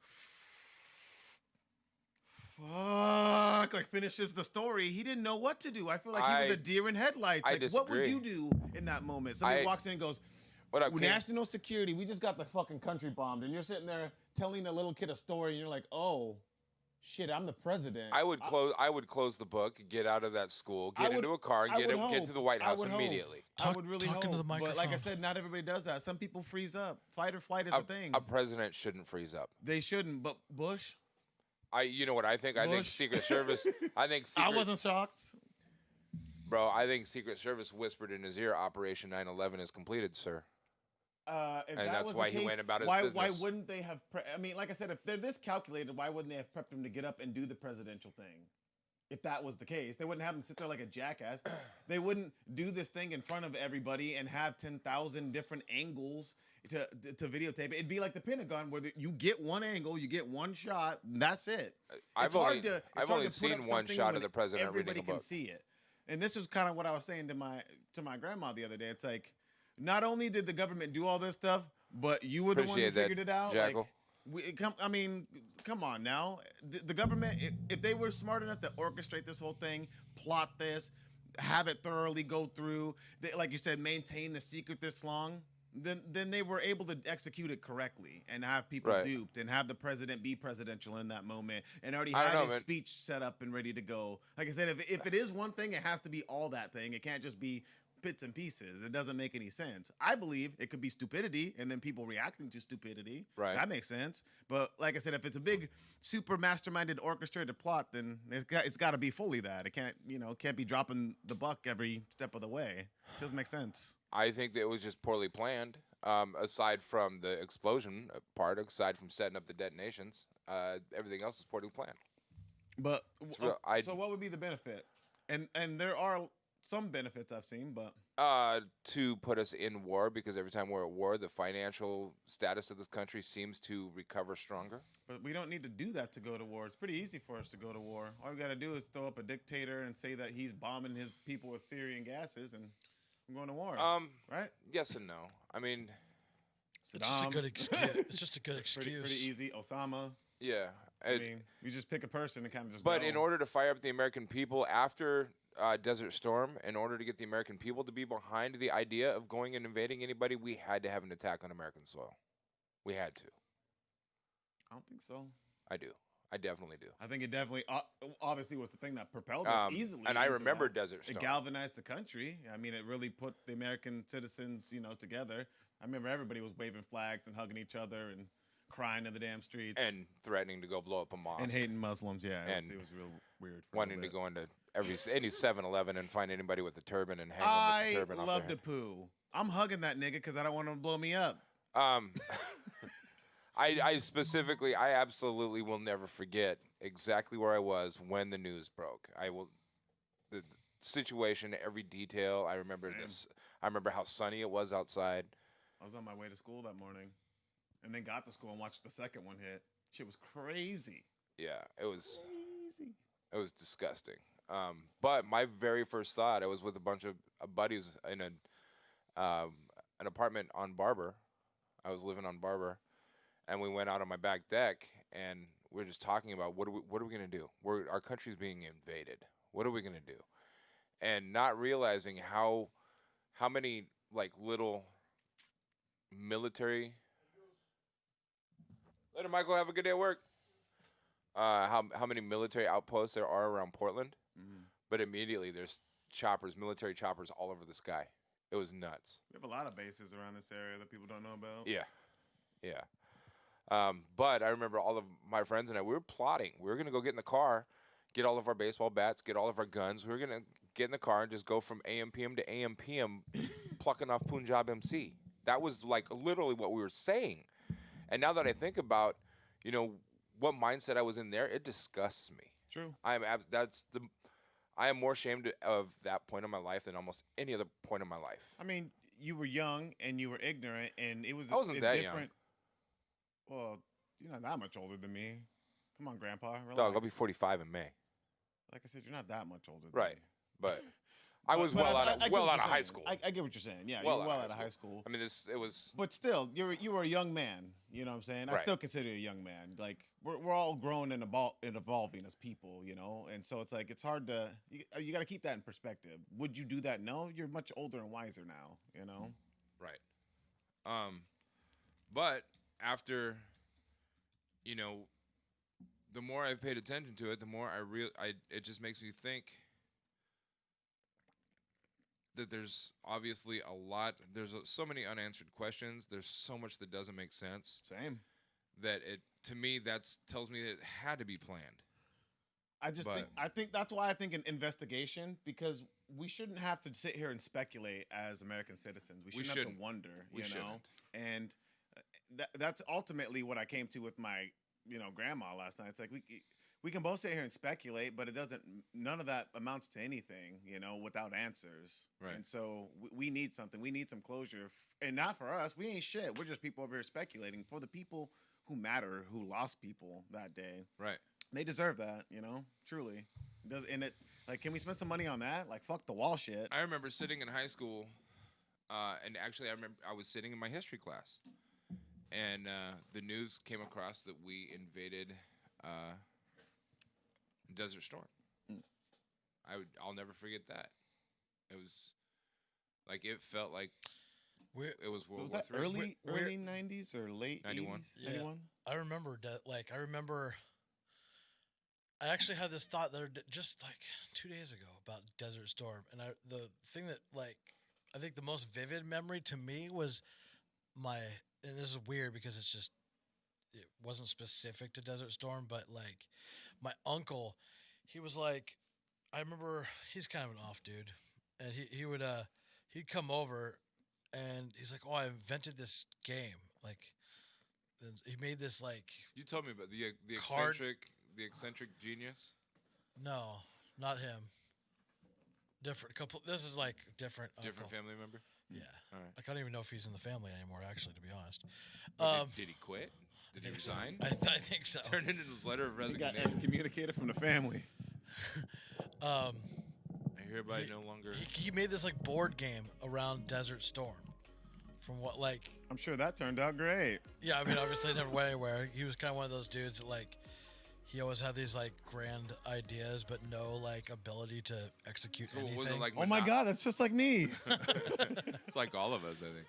fuck, like finishes the story. He didn't know what to do. I feel like he was a deer in headlights. I Like, what would disagree. you do in that moment? Somebody walks in and goes, What up, King? national security, we just got the fucking country bombed, and you're sitting there telling a little kid a story, and you're like, oh, shit, I'm the president. I would close the book, get out of that school, get into a car, and get to the White House immediately. I would really Talk hope. into the But like I microphone. said, not everybody does that. Some people freeze up. Fight or flight is a thing. A president shouldn't freeze up. They shouldn't, but Bush, You know what I think? I think Bush. Secret Service. I think I wasn't shocked. Bro, I think Secret Service whispered in his ear, Operation 9/11 is completed, sir. If And that that's was why the he case, went about his why business. wouldn't they have? I mean, like I said, if they're this calculated, why wouldn't they have prepped him to get up and do the presidential thing? If that was the case, they wouldn't have him sit there like a jackass. They wouldn't do this thing in front of everybody and have 10,000 different angles to videotape it. It'd be like the Pentagon, where you get one angle, you get one shot, and that's it. I've It's hard only, to- it's I've hard only to put up seen one something shot when of the president reading everybody a can book. see it. And this was kind of what I was saying to my grandma the other day. It's like, not only did the government do all this stuff, but you were the one who Appreciate that, figured it out. Jackal. Come on now. The government, if they were smart enough to orchestrate this whole thing, plot this, have it thoroughly go through, like you said, maintain the secret this long, then they were able to execute it correctly and have people Right. duped and have the president be presidential in that moment and already I don't had know, his man. speech set up and ready to go. Like I said, if it is one thing, it has to be all that thing. It can't just be bits and pieces. It doesn't make any sense. I believe it could be stupidity and then people reacting to stupidity. Right. That makes sense. But like I said, if it's a big, super masterminded, orchestrated plot, then it's got to be fully that. It can't be dropping the buck every step of the way. Doesn't make sense. I think that it was just poorly planned. Aside from the explosion part, aside from setting up the detonations, everything else is poorly planned. But real- so what would be the benefit? And there are some benefits I've seen, but To put us in war, because every time we're at war, the financial status of this country seems to recover stronger. But we don't need to do that to go to war. It's pretty easy for us to go to war. All we got to do is throw up a dictator and say that he's bombing his people with Syrian gases, and I'm going to war. Right? Yes and no. I mean, It's just a Saddam. good excuse. It's just a good excuse. Pretty easy. Osama. yeah. I mean, you just pick a person and kind of just. But go. in order to fire up the American people after Desert Storm, in order to get the American people to be behind the idea of going and invading anybody, we had to have an attack on American soil. We had to. I don't think so. I do. I definitely do. I think it definitely, obviously, was the thing that propelled us easily. And I into remember that. Desert Storm. It galvanized the country. I mean, it really put the American citizens, together. I remember everybody was waving flags and hugging each other and crying in the damn streets And threatening to go blow up a mosque. and hating Muslims. Yeah, And it was real weird. For wanting a to little bit. go into any 7-Eleven and find anybody with a turban and hang them I with the turban off love their to poo. I'm hugging that nigga because I don't want him to blow me up. head. I specifically, I absolutely will never forget exactly where I was when the news broke. The situation, every detail. I remember Same. this. I remember how sunny it was outside. I was on my way to school that morning. and then got to school and watched the second one hit. Shit was crazy. Yeah, it was Crazy. it was disgusting. But my very first thought, I was with a bunch of buddies in an apartment on Barber. I was living on Barber, and we went out on my back deck, and we were just talking about what are we gonna do? Our country's being invaded. What are we gonna do? And not realizing how many like little military. Later, Michael. Have a good day at work. How many military outposts there are around Portland? Mm-hmm. But immediately there's military choppers all over the sky. It was nuts. We have a lot of bases around this area that people don't know about. Yeah. But I remember all of my friends and I, we were plotting. We were going to go get in the car, get all of our baseball bats, get all of our guns. We were going to get in the car and just go from AM, PM to AM, PM, plucking off Punjab MC. That was like literally what we were saying. And now that I think about, what mindset I was in there, it disgusts me. True. I am more ashamed of that point in my life than almost any other point in my life. I mean, you were young and you were ignorant, and it was. I wasn't that different. young. Well, you're not that much older than me. Come on, Grandpa. Relax. Dog, I'll be 45 in May. Like I said, you're not that much older. Right, me. but I was But well I out get of what you're high saying. school. I get what you're saying. Yeah, Well you're out well of out of high high school. I mean, it was. But still, you were a young man. You know what I'm saying? I Right. still consider you a young man. Like we're all growing and evolving as people, and so it's like it's hard to you got to keep that in perspective. Would you do that? No, you're much older and wiser now. Right. But after, the more I've paid attention to it, the more it just makes me think that there's obviously there's so many unanswered questions. There's so much that doesn't make sense. Same. That to me, tells me that it had to be planned. I think that's why I think an investigation, because we shouldn't have to sit here and speculate as American citizens. We shouldn't have to wonder, We shouldn't. And that's ultimately what I came to with my, grandma last night. It's like we can both sit here and speculate, but none of that amounts to anything, without answers. Right. And so we need something. We need some closure. And not for us. We ain't shit. We're just people over here speculating. For the people who matter, who lost people that day. Right. They deserve that, truly. Can we spend some money on that? Like, fuck the wall shit. I remember sitting in high school, and actually I remember I was sitting in my history class, and the news came across that we invaded Desert Storm. I'll never forget that. It was like it felt like it was World Was War that III. early 90s or late 91? 80s? Yeah. 91? I remember I actually had this thought just like 2 days ago about Desert Storm, and the thing that I think the most vivid memory to me was and this is weird because it wasn't specific to Desert Storm, but like my uncle, he was like, I remember he's kind of an off dude, and he'd come over and he's like, oh, I invented this game, like. And he made this like. You told me about the card- eccentric genius. No, not him. Different couple. This is like different. Different uncle. family member. Yeah. All right. I don't even know if he's in the family anymore. Actually, to be honest. Did he quit? Did he resign? I think so. Turned in his letter of He got resignation. excommunicated from the family. I hereby no longer. He made this like board game around Desert Storm. From what I'm sure that turned out great. Yeah, I mean, obviously it never went anywhere. He was kind of one of those dudes that he always had these grand ideas, but no ability to execute So anything. was it like Oh my God, that's just like me. It's like all of us, I think.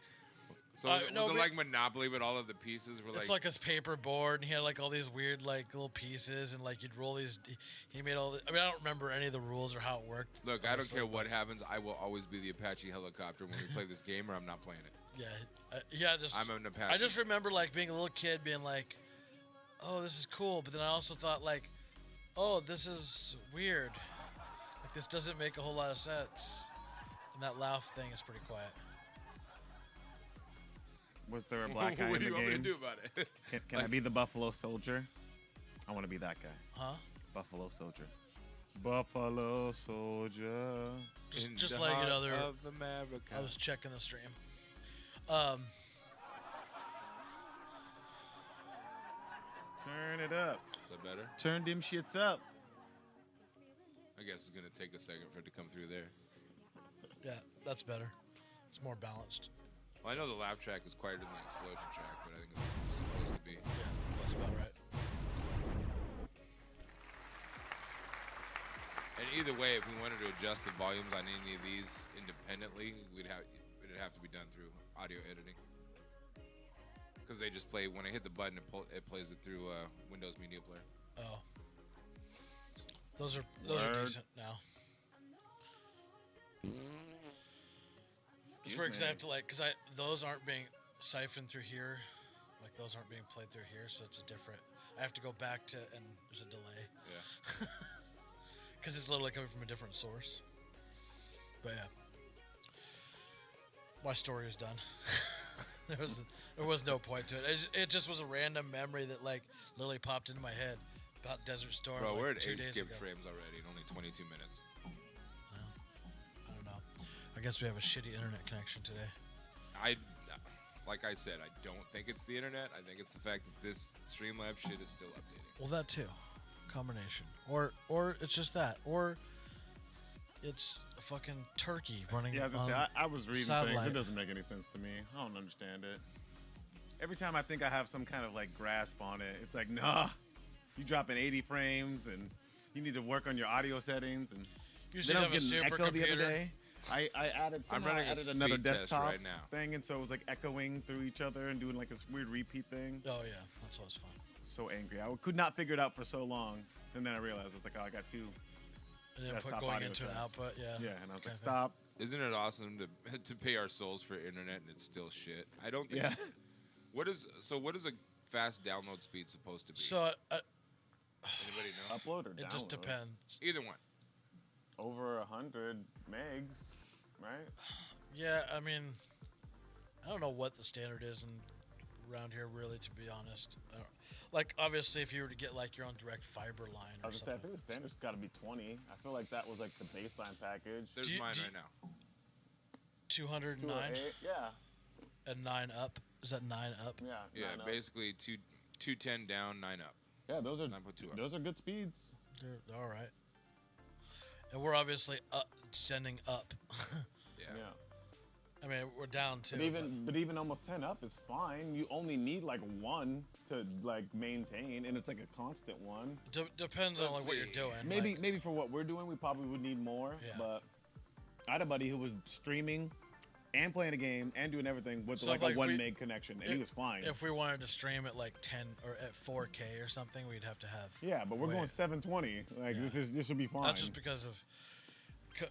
So was no, it but- like Monopoly, but all of the pieces were It's like his paper board, and he had all these weird little pieces, and you'd roll these. He made all. I mean, I don't remember any of the rules or how it worked. Look, I don't honestly, care what but happens. I will always be the Apache helicopter when we play this game, or I'm not playing it. Yeah, I'm an Apache. I just remember being a little kid, being like, "Oh, this is cool," but then I also thought "Oh, this is weird. This doesn't make a whole lot of sense." And that laugh thing is pretty quiet. Was there a black guy What in do the you want me to game? do about it? Can I be the Buffalo Soldier? I want to be that guy. Huh? Buffalo Soldier. Buffalo Soldier. In Just the letting you know, heart there. of America. I was checking the stream. Turn it up. Is that better? Turn them shits up. I guess it's going to take a second for it to come through there. Yeah, that's better. It's more balanced. Well, I know the laugh track is quieter than the explosion track, but I think it's supposed to be. Yeah, that's about right. And either way, if we wanted to adjust the volumes on any of these independently, it'd have to be done through audio editing. Because they just play, when I hit the button, it plays it through Windows Media Player. Oh. Those are decent now. It's where I have to like, because those aren't being siphoned through here, like those aren't being played through here, so it's a different. I have to go back to, and there's a delay. Yeah. Because it's literally coming from a different source. But yeah, my story is done. there was no point to it. It just was a random memory that like literally popped into my head about Desert Storm. Bro, like we're at 2 8 days skip ago. frames already in only 22 minutes. Well, I don't know. I guess we have a shitty internet connection today. Like I said, I don't think it's the internet. I think it's the fact that this Streamlabs shit is still updating. Well, that too. Combination. Or it's just that. Or it's a fucking turkey running. Yeah, I was gonna say, I was reading satellite. things. It doesn't make any sense to me. I don't understand it. Every time I think I have some kind of like grasp on it, it's like, nah, you dropping 80 frames and you need to work on your audio settings. And You then I was have a getting an echo the other supercomputer. day. I added running a another speed test desktop right now. thing, and so it was like echoing through each other and doing like this weird repeat thing. Oh yeah, that's always fun. So angry. I could not figure it out for so long, and then I realized it's like, oh, I got two. And then Desktop put going audio into an tracks. output. Yeah. Yeah, and I was like, Okay. stop. Isn't it awesome to pay our souls for internet and it's still shit? I don't think. Yeah. What is a fast download speed supposed to be? So Anybody know? Upload or download? it just depends. Either one. Over 100 megs, right? Yeah, I mean, I don't know what the standard is around here, really, to be honest. Like, obviously, if you were to get like your own direct fiber line I or was gonna say, I something. think the standard's got to be 20. I feel like that was like the baseline package. There's mine right now. 209 208, yeah, and 9 up. Is that 9 up? yeah, Yeah, 9 up. basically 210 down, 9 up. Yeah, those are 9.2 up. those are good speeds. They're all right. And we're obviously sending up. Yeah. Yeah, I mean, we're down too. but even almost 10 up is fine. You only need like 1 to like maintain, and it's like a constant one. Depends on Let's like what you're see. doing. Maybe like, maybe for what we're doing, we probably would need more. Yeah. But I had a buddy who was streaming and playing a game and doing everything with So like if, a like, 1 we- meg connection, and he was fine. If we wanted to stream at like 10 or at 4K or something, we'd have to have. Yeah, but we're Wait. going 720. Like Yeah. this should be fine. That's just because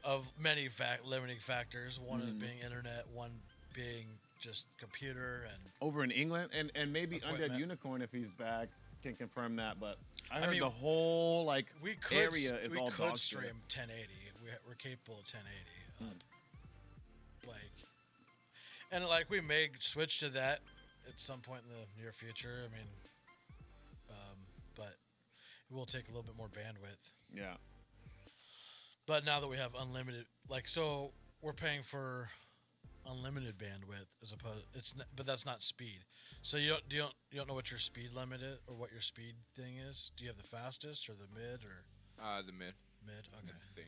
of many limiting factors. One is being internet, one being just computer, and over in England, and maybe Equipment. Undead Unicorn, if he's back, can confirm that. But I I heard mean, the whole like we could area is all we could dog shit. stream 1080. We're capable of 1080. Like, and like we may switch to that at some point in the near future. I mean, but it will take a little bit more bandwidth. Yeah, But now that we have unlimited, like, so we're paying for unlimited bandwidth as opposed but that's not speed. So you don't know what your speed limit is or what your speed thing is. Do you have the fastest or the mid or The mid. mid? Okay. I think.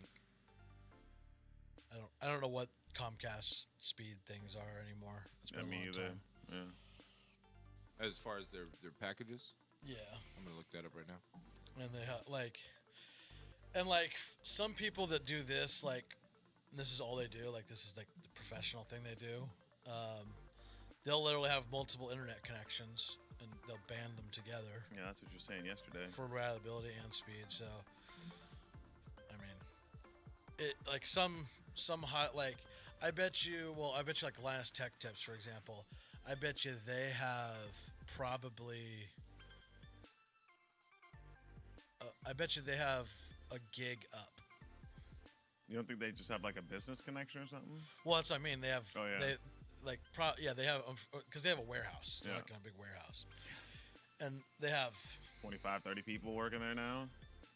I don't know what Comcast speed things are anymore. It's been a me long either. time. As far as their packages, Yeah. I'm gonna look that up right now. And they have like some people that do this, like, this is all they do, like this is like the professional thing they do. They'll literally have multiple internet connections and they'll band them together Yeah, that's what you were saying yesterday. for reliability and speed. So I mean, it like some hot, like I bet you like Linus Tech Tips, for example, I bet you they have probably a gig up. You don't think they just have like a business connection or something? Well, that's what I mean. They have. Oh, yeah. They have because they have a warehouse. They're Yeah. like in a big warehouse, and they have 25, 30 people working there now.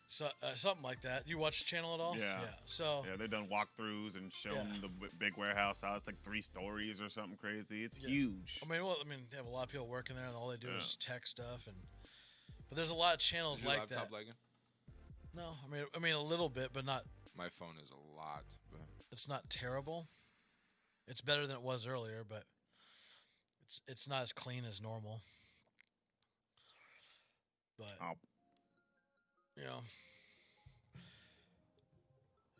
something like that. You watch the channel at all? Yeah. Yeah. So Yeah, they've done walkthroughs and shown Yeah. the big warehouse how it's like 3 stories or something crazy. It's Yeah. huge. they have a lot of people working there, and all they do is tech stuff, and But there's a lot of channels Is your like laptop that. lagging? No, I mean a little bit, but not. My phone is a lot. But It's not terrible. It's better than it was earlier, but it's not as clean as normal. But you know,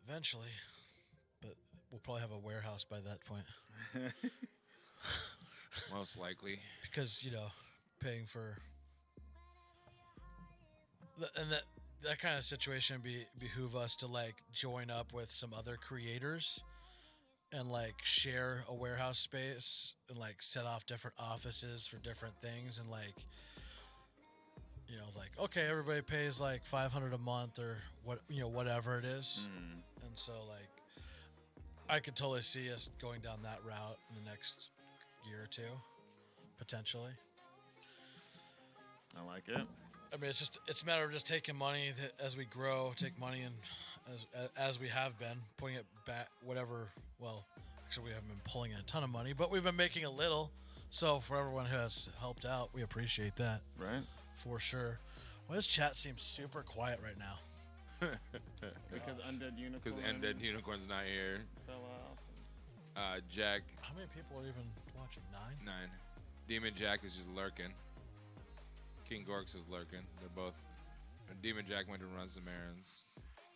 eventually. But we'll probably have a warehouse by that point. most likely. Because, you know, paying for and that kind of situation behoove us to like join up with some other creators and like share a warehouse space and like set off different offices for different things and like, you know, like, okay, everybody pays like $500 a month or what, you know, whatever it is. And so like I could totally see us going down that route in the next year or two, potentially. I like it. I mean, it's a matter of just taking money as we grow, take money and as we have been, putting it back, whatever. Well, actually, we haven't been pulling in a ton of money, but we've been making a little. So for everyone who has helped out, we appreciate that. Right. For sure. Why does chat seem super quiet right now? Because Undead Unicorn. Because Undead Unicorn's not here. Fell off. Jack. How many people are even watching? 9? Demon Jack is just lurking. King Gorks is lurking. They're both. Demon Jack went to run some errands.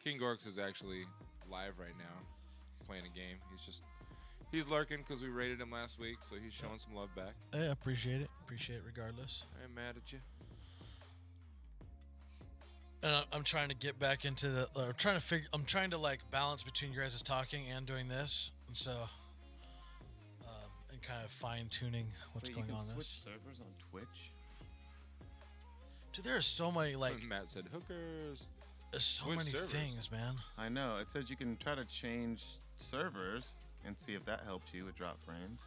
King Gorks is actually live right now, playing a game. He's lurking because we rated him last week, so he's showing some love back. Yeah, appreciate it. Appreciate it regardless. I ain't mad at you. And I'm trying to get back into the. I'm trying to like balance between you guys talking and doing this, and so, and kind of fine tuning what's Wait, going you can on. Switch This. servers on Twitch. Dude, there are so many like. Matt said hookers. There's so Switch many servers. things, man. I know. It says you can try to change servers and see if that helps you with drop frames.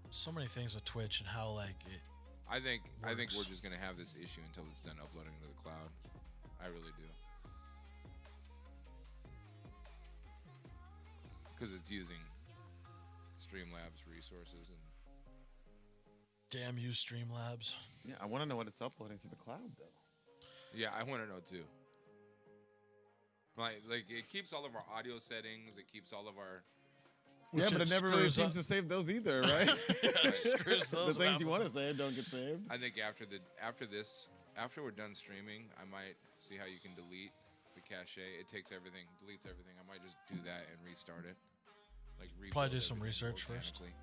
So many things with Twitch and how like it. I think Works. we're just gonna have this issue until it's done uploading to the cloud. I really do. Because it's using Streamlabs resources and Damn you, Streamlabs. Yeah, I want to know what it's uploading to the cloud though. yeah, I want to know too. Like it keeps all of our audio settings. It keeps all of our Yeah, but it never really screws up. seems to save those either, right? Screws The those things you up. want to save don't get saved. I think after we're done streaming, I might see how you can delete the cache. It takes everything, deletes everything. I might just do that and restart it. Like Probably rebuild do some everything research first. organically.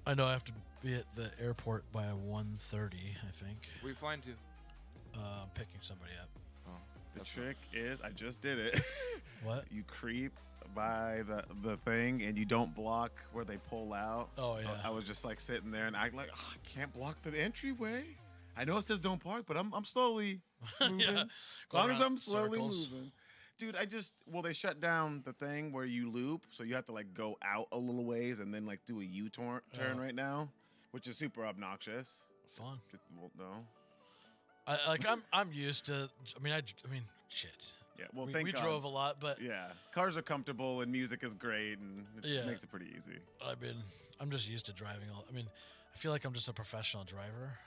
I know I have to be at the airport by 1:30, I think. Where you flying to? I'm picking somebody up. Oh, The that's trick is, I just did it. What? You creep by the thing and you don't block where they pull out. Oh, yeah. I was just like sitting there and I like, oh, I can't block the entryway. I know it says don't park, but I'm slowly moving. Yeah. As long as Going I'm slowly circles. moving. Dude, they shut down the thing where you loop, so you have to like go out a little ways and then like do a U-turn right now, which is super obnoxious. Fun. Well, no. I'm used to. I mean, shit. Yeah, well, we thank God. drove a lot, but Yeah, cars are comfortable and music is great and it Yeah. makes it pretty easy. I'm just used to driving. I feel like I'm just a professional driver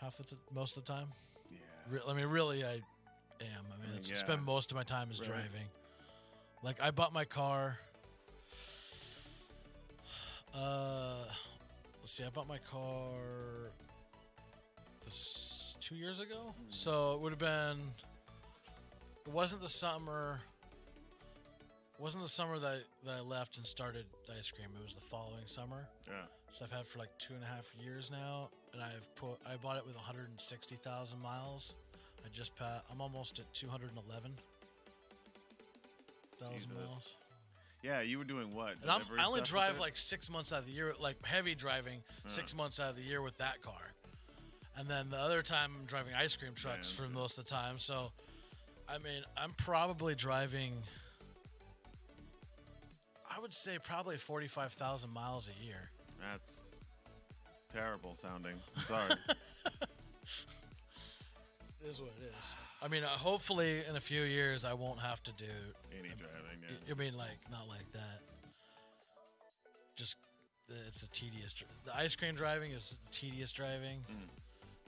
most of the time. Yeah. Really, I am. I yeah. spend most of my time is Right. driving. Like, I bought my car. Let's see. I bought my car 2 years ago. So it would have been. It wasn't the summer. It wasn't the summer that I left and started ice cream. It was the following summer. Yeah. So I've had for like 2.5 years now, and I bought it with 160,000 miles. I'm almost at 211,000 Jesus. miles. Yeah, you were doing what? And I Delivery only stuff drive with it? like 6 months out of the year, like heavy driving, 6 months out of the year with that car. And then the other time I'm driving ice cream trucks for most of the time. So, I mean, I'm probably driving, I would say probably 45,000 miles a year. That's terrible sounding. Sorry. It is what it is. I mean, hopefully in a few years I won't have to do Any driving. Yeah. I mean, like, not like that. Just, it's a tedious. The ice cream driving is tedious driving.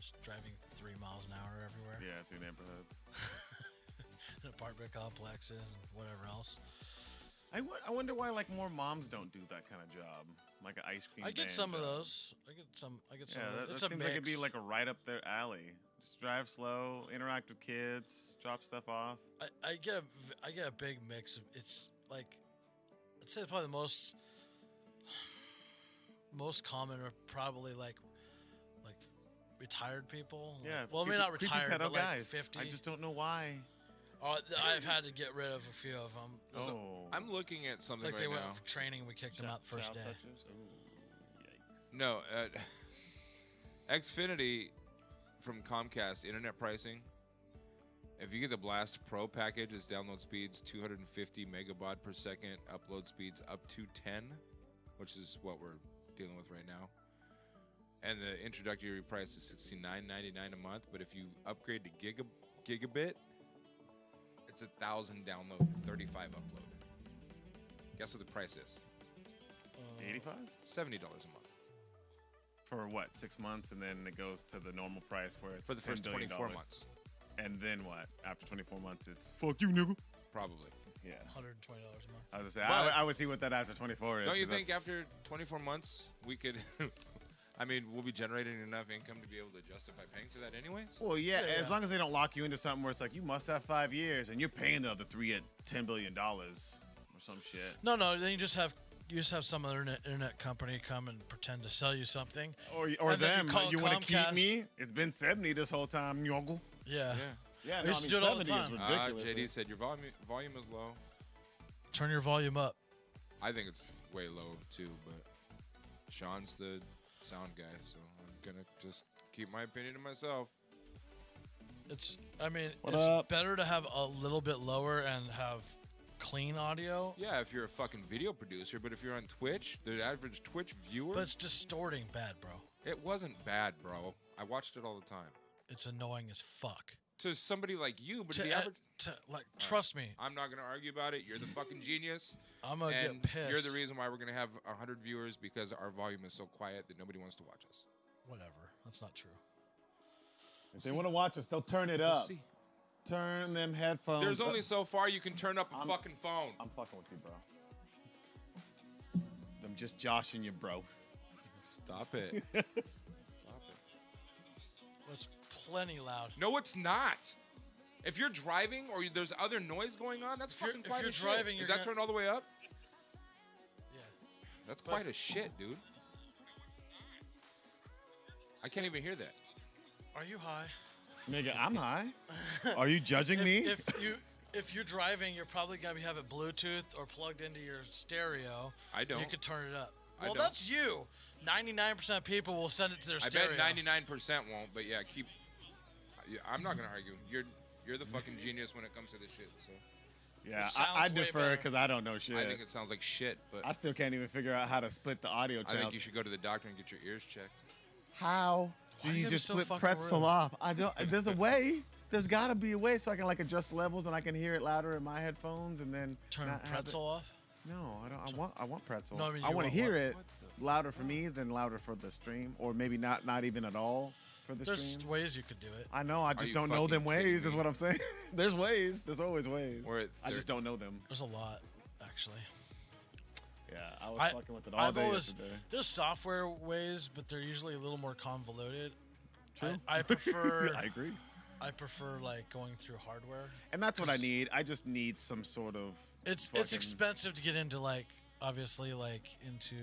Just driving 3 miles an hour everywhere. Yeah, through neighborhoods. In apartment complexes and whatever else. I wonder why like more moms don't do that kind of job, like an ice cream. I get van some of job. those. I get some. Yeah, of that those. It's seems a like it'd be mix. like a right up their alley. Just drive slow, interact with kids, drop stuff off. I get a big mix of. It's like, I'd say probably the most common are probably like retired people. Yeah, Well, maybe not creepy retired, pedo but like guys. 50. I just don't know why. I've had to get rid of a few of them. So, Oh, I'm looking at something Like right they went now. for training, we kicked them out the first day. Yikes. No, Xfinity from Comcast, internet pricing. If you get the Blast Pro package, its download speeds 250 megabaud per second, upload speeds up to 10, which is what we're dealing with right now. And the introductory price is $69.99 a month. But if you upgrade to gigabit, it's 1,000 download, 35 upload. Guess what the price is? 85 $70 a month for what? 6 months, and then it goes to the normal price where it's for the first $10 billion. 24 months. And then what? After 24 months, it's fuck you, nigga. Probably. Yeah. $120 a month. I was gonna say, But- I would see what that after 24 is. Don't you 'cause think that's- after 24 months we could? I mean, we'll be generating enough income to be able to justify paying for that, anyways. Well, yeah, Yeah, as yeah. long as they don't lock you into something where it's like you must have 5 years and you're paying the other 3 at $10 billion or some shit. No. Then you just have some other internet company come and pretend to sell you something. Or And then them, you call you want to keep Comcast. me? It's been 70 this whole time, yogle. Yeah. Yeah, I used to do it all the 70 is time. ridiculous. JD said your volume is low. Turn your volume up. I think it's way low too, but Shawn's the sound guy, so I'm gonna just keep my opinion to myself. It's What it's up? better to have a little bit lower and have clean audio, Yeah, if you're a fucking video producer, but if you're on Twitch, the average Twitch viewer, but it's distorting bad, bro. it wasn't bad, bro. I watched it all the time. It's annoying as fuck. To somebody like you, but To, the average. trust me, I'm not gonna argue about it. You're the fucking genius. I'm gonna And get pissed. you're the reason why we're gonna have 100 viewers because our volume is so quiet that nobody wants to watch us. Whatever. That's not true. If they want to watch us, they'll turn it We'll up. see. Turn them headphones There's only up. so far you can turn up a fucking phone. I'm fucking with you, bro. I'm just joshing you, bro. Stop it. Stop it. It's plenty loud. No, it's not. If you're driving or there's other noise going on, that's fucking if quite you're a driving, shit. Is you're that gonna- turned all the way up? Yeah. That's But- quite a shit, dude. I can't even hear that. Are you high? Nigga, I'm high. Are you judging me? If you're driving, you're probably gonna have it Bluetooth or plugged into your stereo. I don't. You could turn it up. I Well, don't. that's you. 99% of people will send it to their I stereo. bet 99% won't, but yeah, keep. I'm not gonna argue. You're the fucking genius when it comes to this shit. So Yeah, It sounds I way defer better. because I don't know shit. I think it sounds like shit, but I still can't even figure out how to split the audio I channels. think you should go to the doctor and get your ears checked. How do Why you you gotta just be so split fucking pretzel rude? off? I don't. There's a way. There's got to be a way so I can like adjust levels and I can hear it louder in my headphones and then Turn not have pretzel off. it. No, I don't. I want pretzel. No, I mean, I you want to want hear what? it louder for me than louder for the stream, or maybe not even at all for the There's stream. ways you could do it. I know. I just you don't know fucking them ways. kidding Is me? what I'm saying. There's ways. There's always ways. Or I just don't know them. There's a lot, actually. Yeah, I was I- fucking with it all I've day always yesterday. there's software ways, but they're usually a little more convoluted. True. I prefer I agree. I prefer like going through hardware. And that's what I need. I just need some sort of. It's fucking- expensive to get into like obviously like into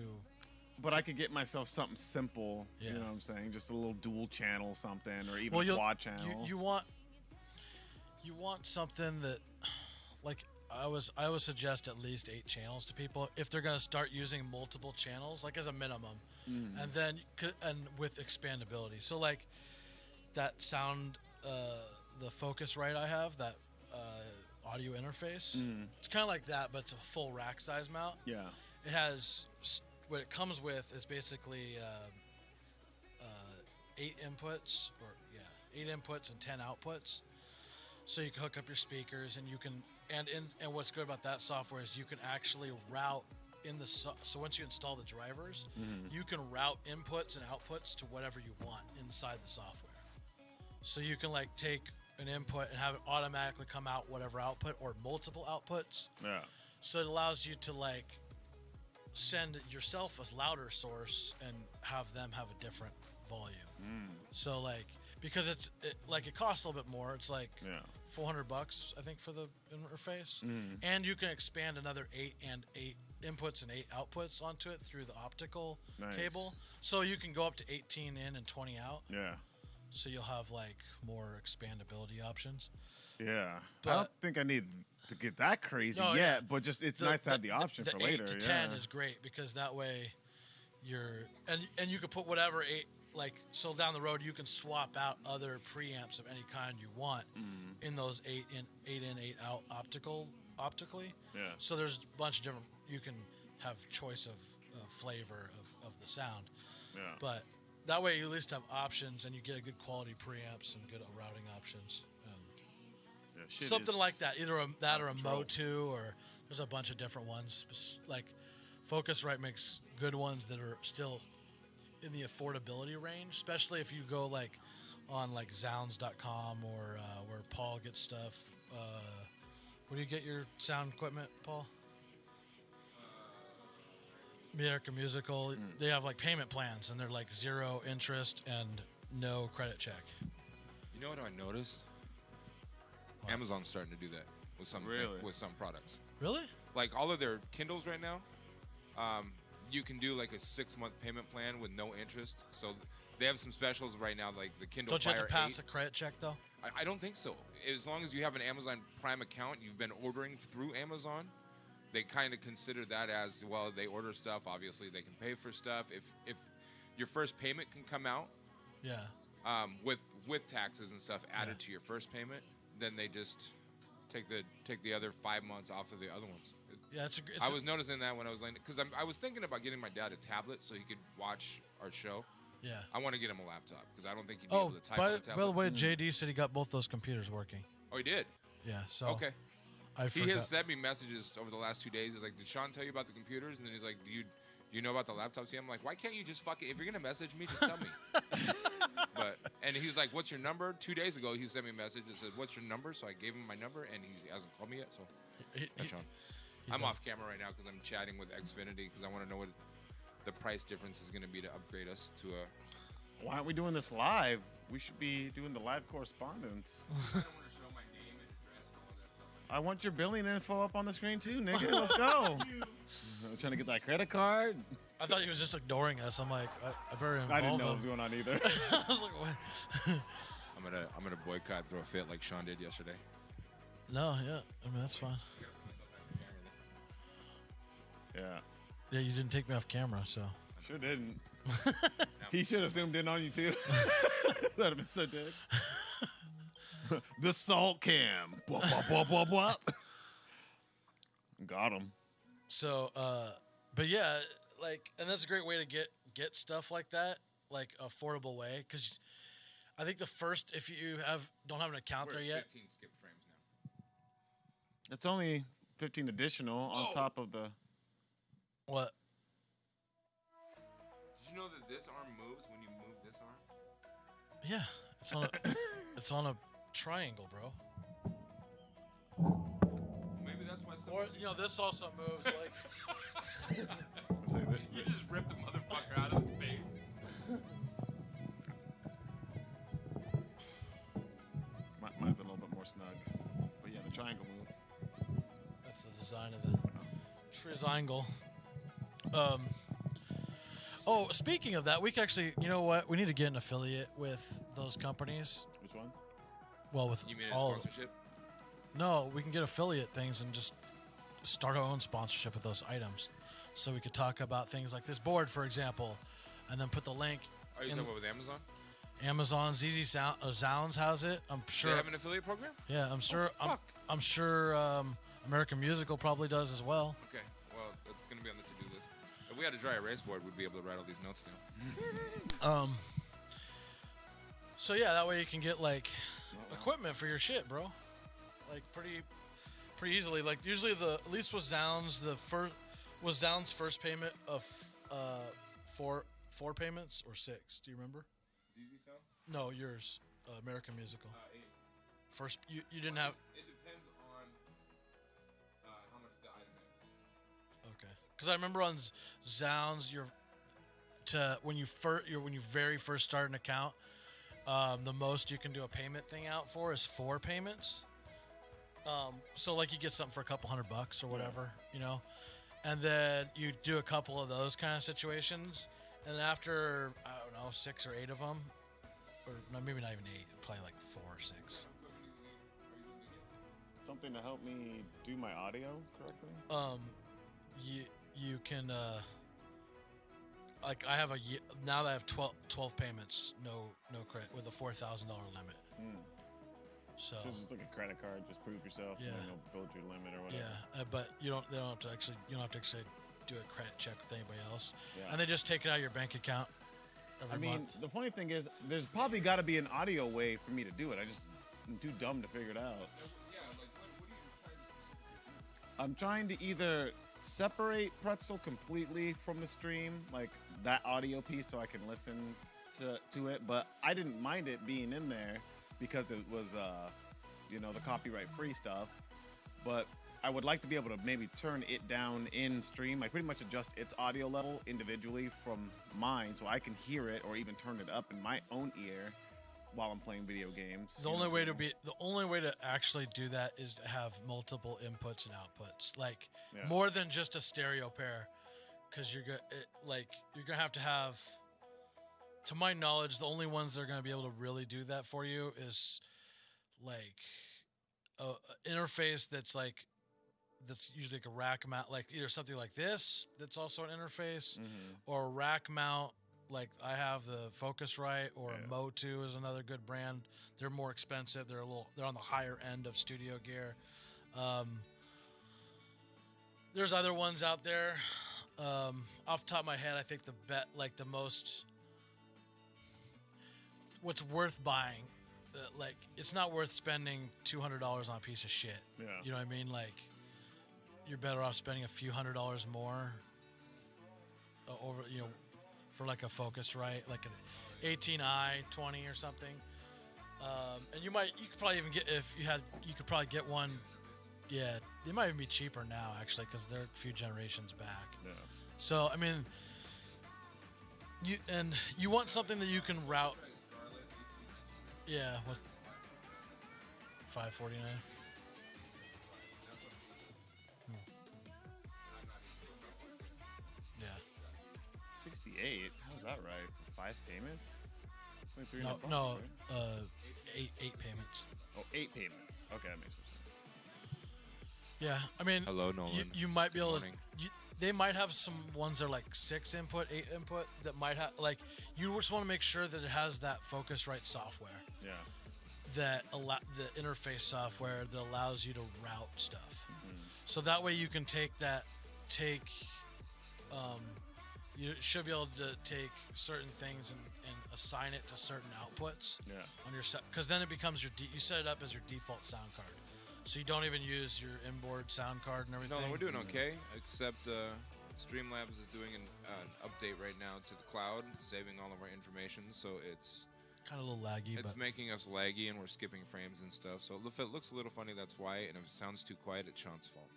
But I could get myself something simple. Yeah. You know what I'm saying? Just a little dual channel something, or even well, a you'll- quad channel. You want something that like I would suggest at least 8 channels to people if they're gonna start using multiple channels, like as a minimum, and then and with expandability. So like that sound, the Focusrite I have, that audio interface, it's kind of like that, but it's a full rack size mount. Yeah. It has what it comes with is basically 8 inputs, or 8 inputs and 10 outputs. So you can hook up your speakers, and you can and what's good about that software is you can actually route in the so once you install the drivers, you can route inputs and outputs to whatever you want inside the software. So you can like take an input and have it automatically come out whatever output or multiple outputs. Yeah. So it allows you to like send yourself a louder source and have them have a different volume. So like because it costs a little bit more. It's like $400 I think for the interface, and you can expand another 8 inputs and 8 outputs onto it through the optical cable. So you can go up to 18 in and 20 out. Yeah. So you'll have like more expandability options. Yeah. But I don't think I need to get that crazy No, yet, yeah. but just it's nice to have the option for later. 8 to yeah. 10 is great because that way you're and you can put whatever 8 like so down the road you can swap out other preamps of any kind you want in those 8 in 8 out optically. Yeah. So there's a bunch of different you can have choice of flavor of the sound. Yeah. But that way you at least have options and you get a good quality preamps and good routing options. And something like that, either that or a Mo2 or there's a bunch of different ones. Like Focusrite makes good ones that are still in the affordability range, especially if you go like on like Zounds.com or where Paul gets stuff. Where do you get your sound equipment, Paul? American Musical. They have like payment plans and they're like 0 interest and no credit check. You know what I noticed? What? Amazon's starting to do that with some with some products. Really? Like all of their Kindles right now, you can do like a 6-month payment plan with no interest. So they have some specials right now, like the Kindle Don't you Fire have to pass 8. a credit check though? I don't think so. As long as you have an Amazon Prime account, you've been ordering through Amazon, they kind of consider that as, well, they order stuff. Obviously, they can pay for stuff. If your first payment can come out with taxes and stuff added to your first payment, then they just take the other 5 months off of the other ones. Yeah, I was noticing that when I was laying, because I was thinking about getting my dad a tablet so he could watch our show. Yeah. I want to get him a laptop because I don't think he'd be able to type on the tablet. By the way, JD said he got both those computers working. Oh, he did? Yeah, so. Okay. I forgot. He has sent me messages over the last 2 days. He's like, did Shawn tell you about the computers? And then he's like, do you know about the laptops? Yeah, I'm like, why can't you just if you're going to message me, just tell me. And he's like, what's your number? 2 days ago, he sent me a message that said, what's your number? So I gave him my number, and he hasn't called me yet. So, Shawn. I'm off camera right now because I'm chatting with Xfinity because I want to know what the price difference is going to be to upgrade us to a... Why aren't we doing this live? We should be doing the live correspondence. I don't want to show my name and address and all that stuff. I want your billing info up on the screen too, nigga. Let's go. I'm trying to get that credit card. I thought he was just ignoring us. I'm like, I better involve I didn't know him. what was going on either. I was like, what? I'm gonna boycott, throw a fit like Shawn did yesterday. No, yeah. I mean, that's fine. Yeah. Yeah, you didn't take me off camera, so. Sure didn't. He should have zoomed in on you too. That'd have been so dead. The salt cam. Bwah, bwah, bwah, bwah, bwah. Got him. So, but yeah, like, and that's a great way to get stuff like that, like affordable way, because I think the first, if you don't have an account We're there at yet. 15 skip frames now. It's only 15 additional on top of the. What? Did you know that this arm moves when you move this arm? Yeah, it's on a triangle, bro. Maybe that's why. Or this also moves like. You just ripped the motherfucker out of the face. Mine's a little bit more snug, but yeah, the triangle moves. That's the design of the triangle. Oh, speaking of that, we can actually, you know what? We need to get an affiliate with those companies. Which one? Well, with You mean a all. sponsorship? No, we can get affiliate things and just start our own sponsorship with those items. So we could talk about things like this board, for example, and then put the link. Are you in talking about with Amazon? Amazon, ZZ Sounds has it. I'm sure. They have an affiliate program? Yeah, I'm sure. I'm sure American Musical probably does as well. Okay, well, that's going to be on the to-do list. If we had a dry erase board, we'd be able to write all these notes down. So yeah, that way you can get like equipment for your shit, bro. Like pretty easily. Like usually at least with Zounds, Zounds' first payment of four payments or 6. Do you remember? ZZ Sound? No, yours. American Musical? 8. First, you didn't have. It depends on how much the item is. Okay, because I remember on Zounds, when you very first start an account, the most you can do a payment thing out for is 4 payments. So like you get something for a couple $100 or whatever, you know, and then you do a couple of those kind of situations, and then after I don't know 6 or 8 of them, or no, maybe not even 8, probably like 4 or 6. Something to help me do my audio correctly. You can like I have now that I have 12 payments, no credit with a $4,000 limit. So just like a credit card, just prove yourself, Yeah. and then they'll build your limit or whatever. yeah, but you don't have to actually do a credit check with anybody else, Yeah. and they just take it out of your bank account every I mean, month. the funny thing is, there's probably got to be an audio way for me to do it. I'm too dumb to figure it out. Yeah, like what are you trying to? I'm trying to either separate Pretzel completely from the stream, like that audio piece, so I can listen to it. But I didn't mind it being in there because it was, the copyright-free stuff. But I would like to be able to maybe turn it down in stream, like pretty much adjust its audio level individually from mine, so I can hear it or even turn it up in my own ear while I'm playing video games. The only way to actually do that is to have multiple inputs and outputs, like more than just a stereo pair, because you're gonna have to have. To my knowledge, the only ones that are gonna be able to really do that for you is like a interface that's usually like a rack mount, like either something like this that's also an interface, or a rack mount. Like I have the Focusrite, or a Mo2 is another good brand. They're more expensive. They're on the higher end of studio gear. There's other ones out there. Off the top of my head, I think the most what's worth buying. Like it's not worth spending $200 on a piece of shit. Yeah. You know what I mean? Like you're better off spending a few $100s more for like a Focusrite, like an 18i 20 or something. And you could probably even get, you could probably get one. Yeah, they might even be cheaper now actually, because they're a few generations back. Yeah. So I mean, you want something that you can route. Yeah, what? $549. Yeah. 68. How's that right? For 5 payments? It's only $300 No, right? 8 payments. Oh, 8 payments. Okay, that makes more sense. Yeah, I mean, Hello, Nolan. You might be Good able to. morning. They might have some ones that are like 6 input, 8 input that might have like. You just want to make sure that it has that Focusrite software. Yeah. That the interface software that allows you to route stuff. So that way you can you should be able to take certain things and assign it to certain outputs on your set, because then it becomes you set it up as your default sound card, so you don't even use your inboard sound card and everything. No, we're doing okay, except Streamlabs is doing an update right now to the cloud, saving all of our information, so it's kind of a little laggy. It's making us laggy, and we're skipping frames and stuff. So if it looks a little funny, that's why. And if it sounds too quiet, it's Shawn's fault.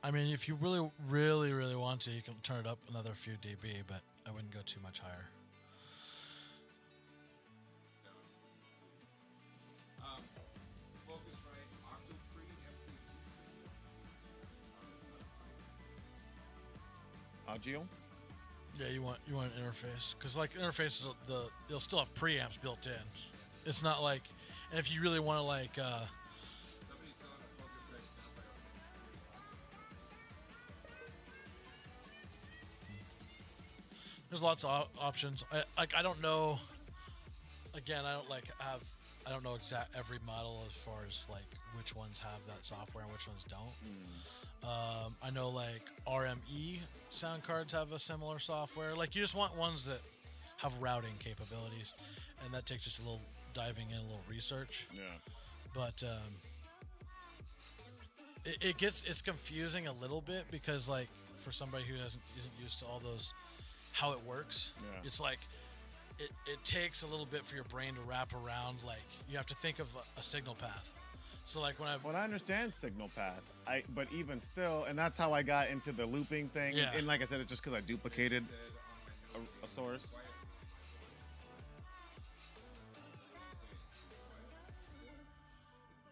I mean, if you really, really, really want to, you can turn it up another few dB, but I wouldn't go too much higher. Audio? Yeah, you want an interface, because like interfaces, they'll still have preamps built in. It's not like, and if you really want to like. There's lots of options. I don't know. Again, I don't know every model as far as like which ones have that software and which ones don't. I know like RME sound cards have a similar software. Like you just want ones that have routing capabilities, and that takes just a little diving in, a little research. Yeah. But it's confusing a little bit, because like for somebody who isn't used to all those how it works. Yeah. It's like it takes a little bit for your brain to wrap around. Like you have to think of a signal path. So like when Well, I understand signal path. But even still, and that's how I got into the looping thing. Yeah. And like I said, it's just because I duplicated a source.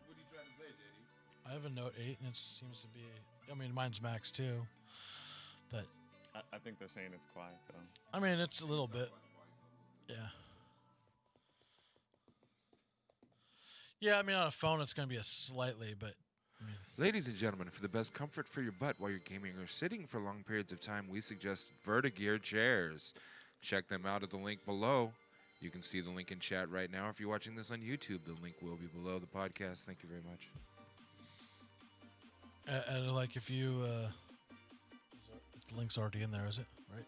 What are you trying to say, JD? I have a Note 8 and it seems to be. I mean, mine's max too, but I think they're saying it's quiet though. I mean it's a little bit. Yeah. Yeah, I mean on a phone it's gonna be a slightly, but I mean, Ladies and gentlemen, for the best comfort for your butt while you're gaming or sitting for long periods of time, we suggest Vertigear chairs. Check them out at the link below. You can see the link in chat right now. If you're watching this on YouTube, the link will be below the podcast. Thank you very much. and like if you, the link's already in there, is it? Right?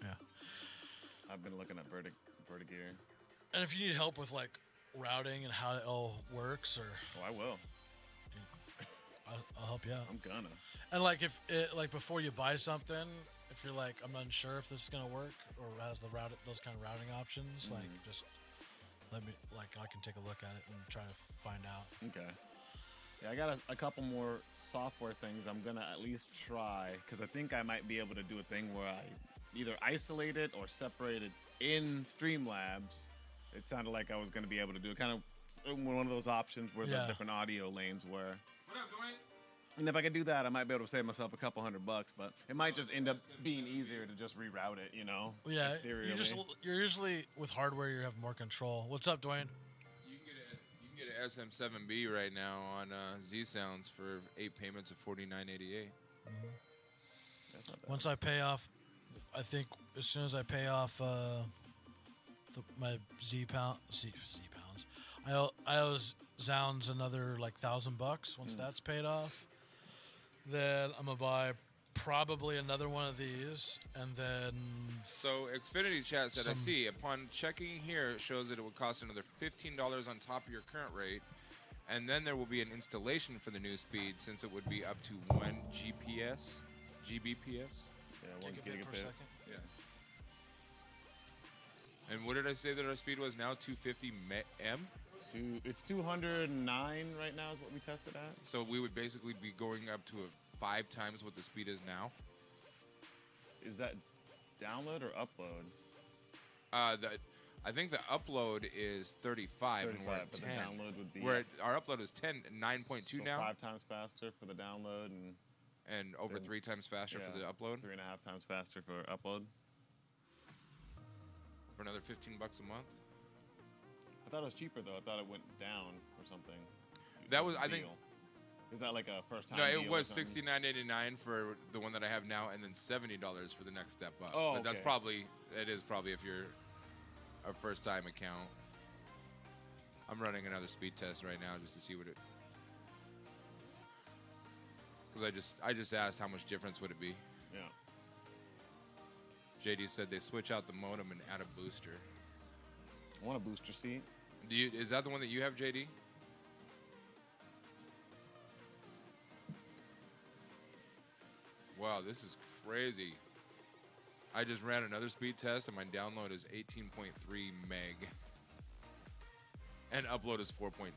Yeah. I've been looking at Vertigear. And if you need help with like routing and how it all works, or Oh, I will. I'll help you out. I'm gonna. And like if it, like before you buy something, if you're like I'm unsure if this is gonna work or has the those kind of routing options, like just let me I can take a look at it and try to find out. Okay. Yeah, I got a couple more software things I'm gonna at least try because I think I might be able to do a thing where I either isolate it or separate it in Streamlabs. It sounded like I was gonna be able to do it, kind of one of those options where the different audio lanes were. What up, Duane? And if I could do that, I might be able to save myself a couple $100, but it might just end up being easier to just reroute it, you know? Yeah, exteriorly. you're usually with hardware you have more control. What's up, Duane? You can get an SM7B right now on Z Sounds for 8 payments of $49.88. That's not bad. Once I pay off, I think as soon as I pay off my Z pounds, I owe Zounds another like $1,000 once that's paid off. Then I'm gonna buy probably another one of these, and then So Xfinity Chat said, I Some- see. Upon checking here, it shows that it would cost another $15 on top of your current rate, and then there will be an installation for the new speed, since it would be up to 1 GBps. Yeah, 1 gigabit per gigabit. second. Yeah. And what did I say that our speed was now? 250 M. It's 209 right now is what we tested at. So we would basically be going up to 5 times what the speed is now. Is that download or upload? I think the upload is 35, and we're 35, at but 10. the download would be Our upload is 9.2 so now, 5 times faster for the download and over then- 3 times faster for the upload 3.5 times faster for upload. for another $15 a month. I thought it was cheaper though. I thought it went down or something. That was, a I think, deal. Is that like a first time? no, deal it or was something? $69.89 for the one that I have now, and then $70 for the next step up. Oh, But that's okay. it is probably if you're a first time account. I'm running another speed test right now just to see what it. Because I just asked how much difference would it be. Yeah. JD said they switch out the modem and add a booster. I want a booster seat. Is that the one that you have, JD? Wow, this is crazy. I just ran another speed test and my download is 18.3 meg. And upload is 4.2.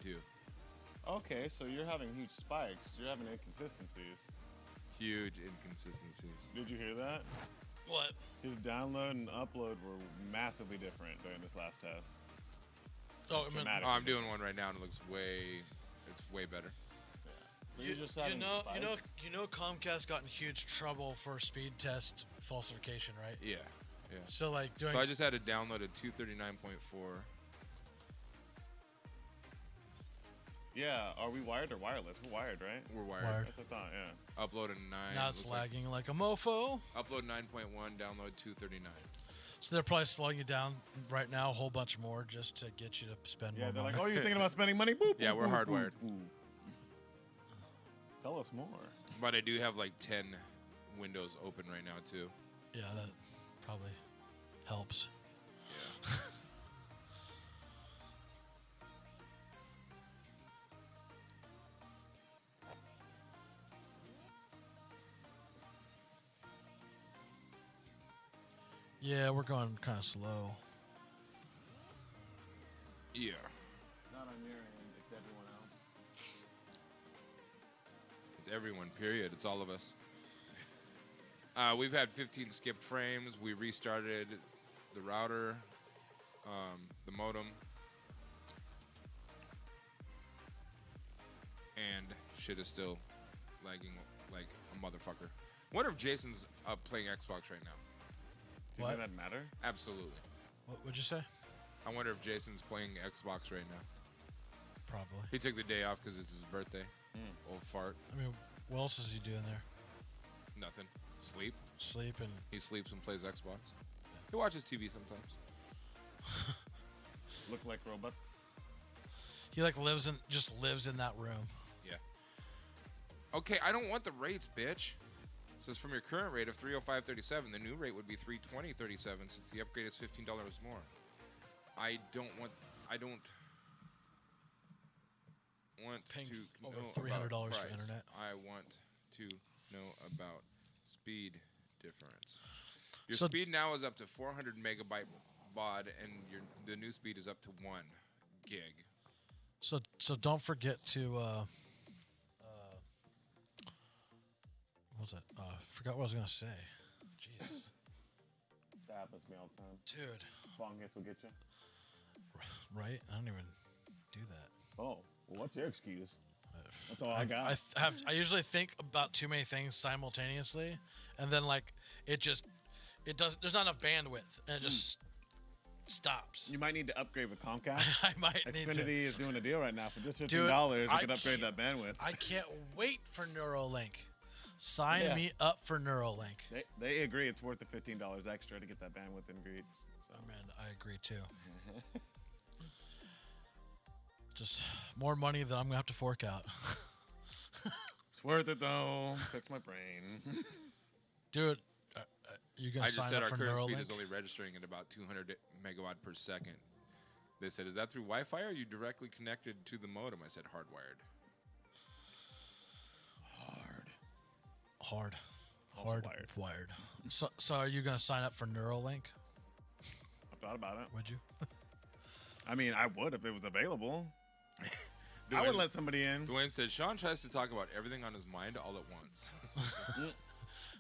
Okay, so you're having huge spikes. You're having inconsistencies. Huge inconsistencies. Did you hear that? what? His download and upload were massively different during this last test. Oh, I mean, Dramatic. Oh, I'm doing one right now and it's way better. So you're just having spikes? you know, Comcast got in huge trouble for speed test falsification, right? Yeah, yeah. So like doing. So I just had it downloaded 239.4. Yeah, are we wired or wireless? We're wired, right? We're wired. Wired. That's what I thought, yeah. Upload a 9. Now it's looks like- lagging like a mofo. Upload 9.1, download 239. So they're probably slowing you down right now a whole bunch more just to get you to spend Yeah, more they're money. like, oh, you're thinking about spending money? Boop, Yeah, boop, we're boop, hardwired. boop, boop. Tell us more. But I do have like 10 windows open right now too. Yeah, that probably helps. Yeah, we're going kind of slow. Yeah. Not on your end, it's everyone else. It's everyone, period. It's all of us. We've had 15 skipped frames. We restarted the router, the modem, and shit is still lagging like a motherfucker. Wonder if Jason's playing Xbox right now. Do you think that matter? Absolutely. What'd you say? I wonder if Jason's playing Xbox right now. Probably. He took the day off because it's his birthday. Old fart. I mean, what else is he doing there? Nothing. Sleep. Sleep and... He sleeps and plays Xbox. He watches TV sometimes. Look like robots. He like lives in that room. Yeah. Okay, I don't want the rates, bitch. It says from your current rate of $305.37, the new rate would be $320.37 since the upgrade is $15 more. I don't want Paying to over know $300 about for price. internet. I want to know about speed difference. Your So- speed now is up to 400 megabyte baud, and the new speed is up to 1 gig. So don't forget to what was it? Forgot what I was gonna say. Jesus, That happens to me all the time. dude. Bong hits will get you. Right? I don't even do that. Oh, well, what's your excuse? That's all I got. I usually think about too many things simultaneously, and then like it does. There's not enough bandwidth, and it just stops. You might need to upgrade with Comcast. I might need to. Xfinity is doing a deal right now for just $15. Dude, You I can upgrade can't- that bandwidth. I can't wait for Neuralink. Sign Yeah. me up for Neuralink. They agree it's worth the $15 extra to get that bandwidth in Greece. So. Man, I agree too. Just more money than I'm gonna have to fork out. It's worth it though. Fix my brain. Dude, you gonna I just sign said up our for current Neuralink? speed is only registering at about 200 megawatt per second. They said, is that through Wi-Fi or are you directly connected to the modem? I said, hardwired. Hard. Also Wired. So are you gonna sign up for Neuralink? I've thought about it. Would you? I mean, I would if it was available. I Duane- would let somebody in. Duane said, Shawn tries to talk about everything on his mind all at once.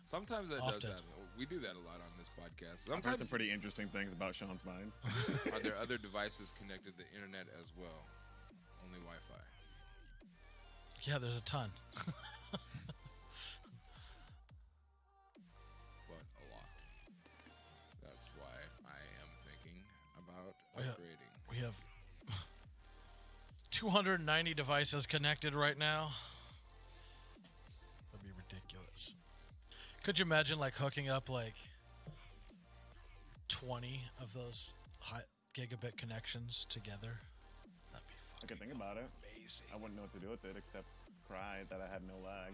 Sometimes that does Often. happen. We do that a lot on this podcast. I've heard Sometimes some pretty interesting things about Shawn's mind. are there other devices connected to the internet as well? Only Wi-Fi. Yeah, there's a ton. But a lot. That's why I am thinking about Oh, yeah. upgrading. We have 290 devices connected right now. That'd be ridiculous. Could you imagine like hooking up like 20 of those high gigabit connections together? That'd be I could think about it. amazing. I wouldn't know what to do with it except cry that I had no lag.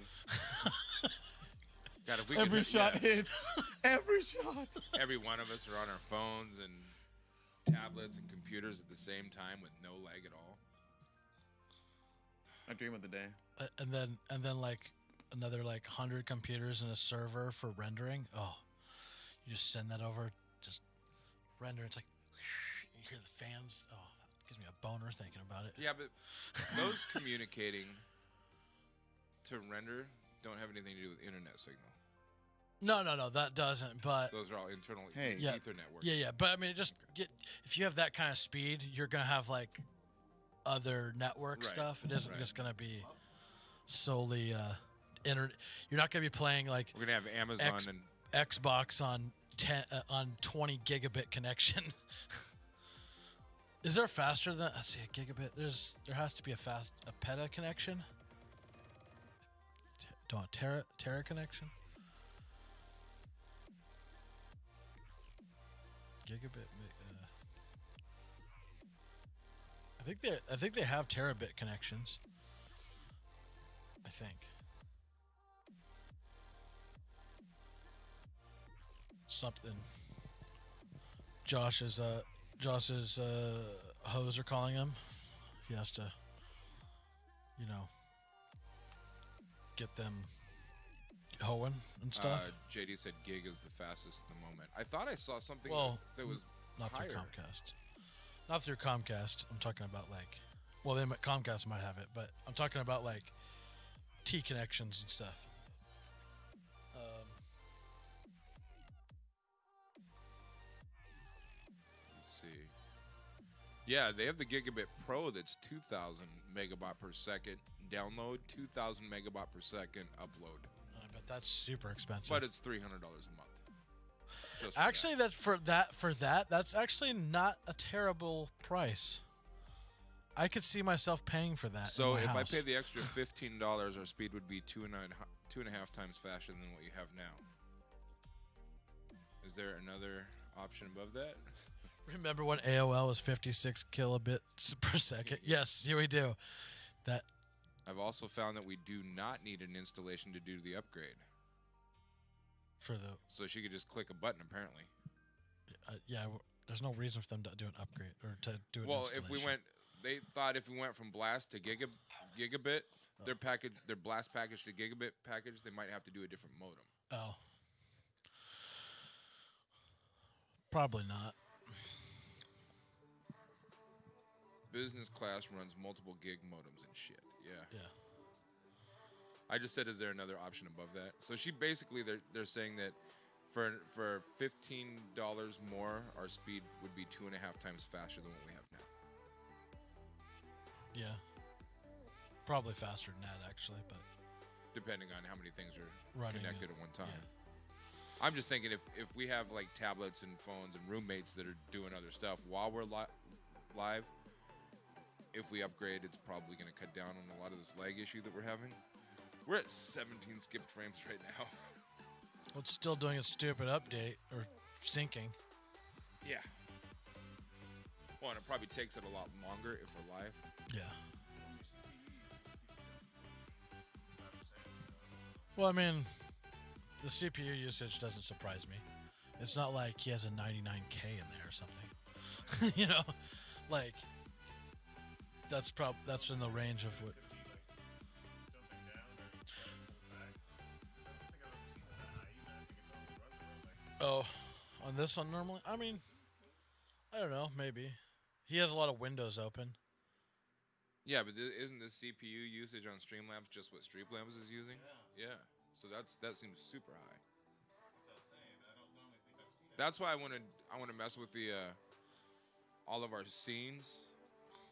God, if we Every could, shot yeah, hits. Every shot. every one of us are on our phones and tablets and computers at the same time with no lag at all. I dream of the day. And then like another like 100 computers and a server for rendering. Oh, you just send that over, just render. It's like you hear the fans. Oh, it gives me a boner thinking about it. Yeah, but those communicating to render don't have anything to do with internet signal. No, that doesn't. But Those are all internal Hey. Yeah. Ethernet work. yeah. But I mean, just if you have that kind of speed, you're gonna have like other network Right, stuff. It isn't right. just gonna be solely internet. You're not gonna be playing like We're gonna have Amazon X- and Xbox on 20 gigabit connection. Is there faster than let's see a gigabit? There has to be a peta connection. Terra connection. Gigabit. I think they have terabit connections. I think. Something. Josh's hoes are calling him. He has to, get them hoeing and stuff. JD said gig is the fastest at the moment. I thought I saw something Well, that was not higher. through Comcast. Not through Comcast. I'm talking about like, well, Comcast might have it, but I'm talking about like T connections and stuff. Let's see. Yeah, they have the Gigabit Pro that's 2,000 megabyte per second download, 2,000 megabyte per second upload. I bet that's super expensive. But it's $300 a month. Just for Actually, that's for that. That's actually not a terrible price. I could see myself paying for that. So in my if house. I pay the extra $15, our speed would be 2.5 times faster than what you have now. Is there another option above that? Remember when AOL was 56 kilobits per second? Yes, here we do. That I've also found that we do not need an installation to do the upgrade. for the So she could just click a button, apparently. yeah. There's no reason for them to do an upgrade or to do an Well, installation. they thought if we went from blast to gigabit, their blast package to gigabit package, they might have to do a different modem. Oh, probably not. Business class runs multiple gig modems and shit. Yeah. Yeah. I just said, is there another option above that? So she basically, they're saying that for $15 more, our speed would be 2.5 times faster than what we have now. Yeah. Probably faster than that, actually, but Depending on how many things are Running connected and- at one time. yeah. I'm just thinking if we have like tablets and phones and roommates that are doing other stuff while we're live, if we upgrade, it's probably going to cut down on a lot of this lag issue that we're having. We're at 17 skipped frames right now. Well, it's still doing a stupid update or syncing. Yeah. Well, and it probably takes it a lot longer if we're live. Yeah. Well, I mean, the CPU usage doesn't surprise me. It's not like he has a 99K in there or something. You know, like that's in the range of what. Oh, on this one normally? I mean, I don't know, maybe. He has a lot of windows open. Yeah, but isn't the CPU usage on Streamlabs just what Streamlabs is using? Yeah. So that seems super high. That's why I want to mess with the all of our scenes,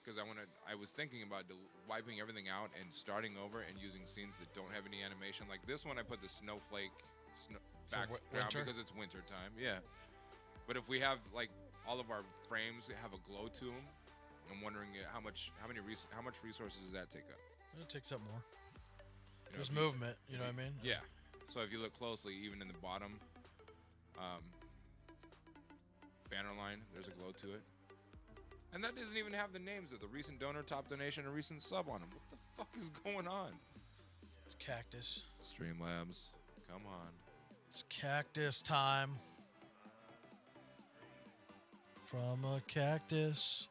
because I was thinking about wiping everything out and starting over and using scenes that don't have any animation. Like this one, I put the snowflake background winter? because it's winter time. Yeah. But if we have like all of our frames have a glow to them, I'm wondering how much resources does that take up? It takes up more. You know, There's if you- movement, you know what I mean? Yeah. So if you look closely, even in the bottom banner line, there's a glow to it. And that doesn't even have the names of the recent donor, top donation, and recent sub on them. What the fuck is going on? It's cactus. Streamlabs, come on. It's cactus time. From a cactus.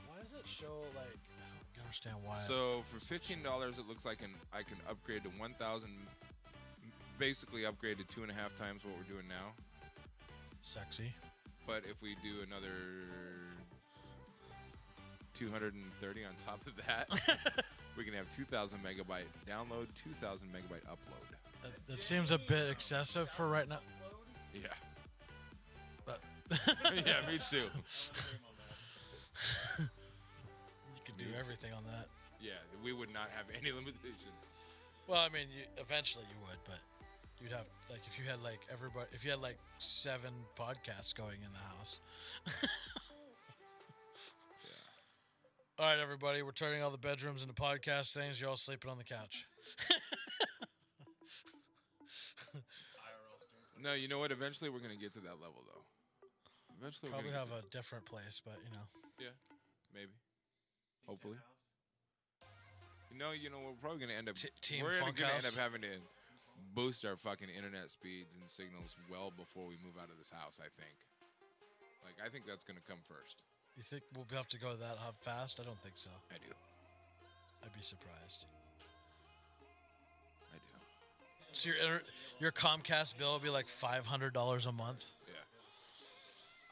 Why does it show like? I don't understand why. So for $15, it looks like I can upgrade to 1,000. Basically, upgrade to 2.5 times what we're doing now. Sexy. But if we do another 230 on top of that, we can have 2,000 megabyte download, 2,000 megabyte upload. That seems a bit excessive for right now. Yeah. But Yeah, me too. you could do everything on that. Yeah, we would not have any limitation. Well, I mean, eventually you would, but you'd have like if you had like 7 podcasts going in the house. All right, everybody, we're turning all the bedrooms into podcast things. You're all sleeping on the couch. No, you know what? Eventually, we're gonna get to that level, though. Eventually, Probably we're have gonna a different place, but you know. yeah, maybe, hopefully. You know, we're probably gonna end up. Team we're gonna end Funkhouse. up having to boost our fucking internet speeds and signals well before we move out of this house. I think. Like, I think that's gonna come first. You think we'll have to go that fast? I don't think so. I do. I'd be surprised. I do. So your Comcast bill will be like $500 a month? Yeah.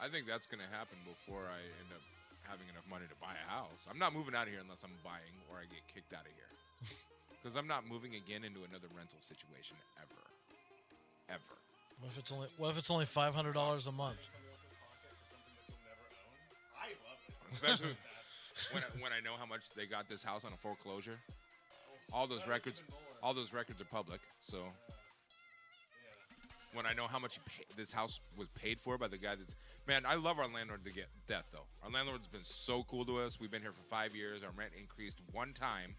I think that's going to happen before I end up having enough money to buy a house. I'm not moving out of here unless I'm buying or I get kicked out of here. Because I'm not moving again into another rental situation ever. What if it's only $500 a month? I love it. Especially when I know how much they got this house on a foreclosure. All those records are public. So when I know how much this house was paid for by the guy that's... Man, I love our landlord to get death, though. Our landlord's been so cool to us. We've been here for 5 years. Our rent increased one time,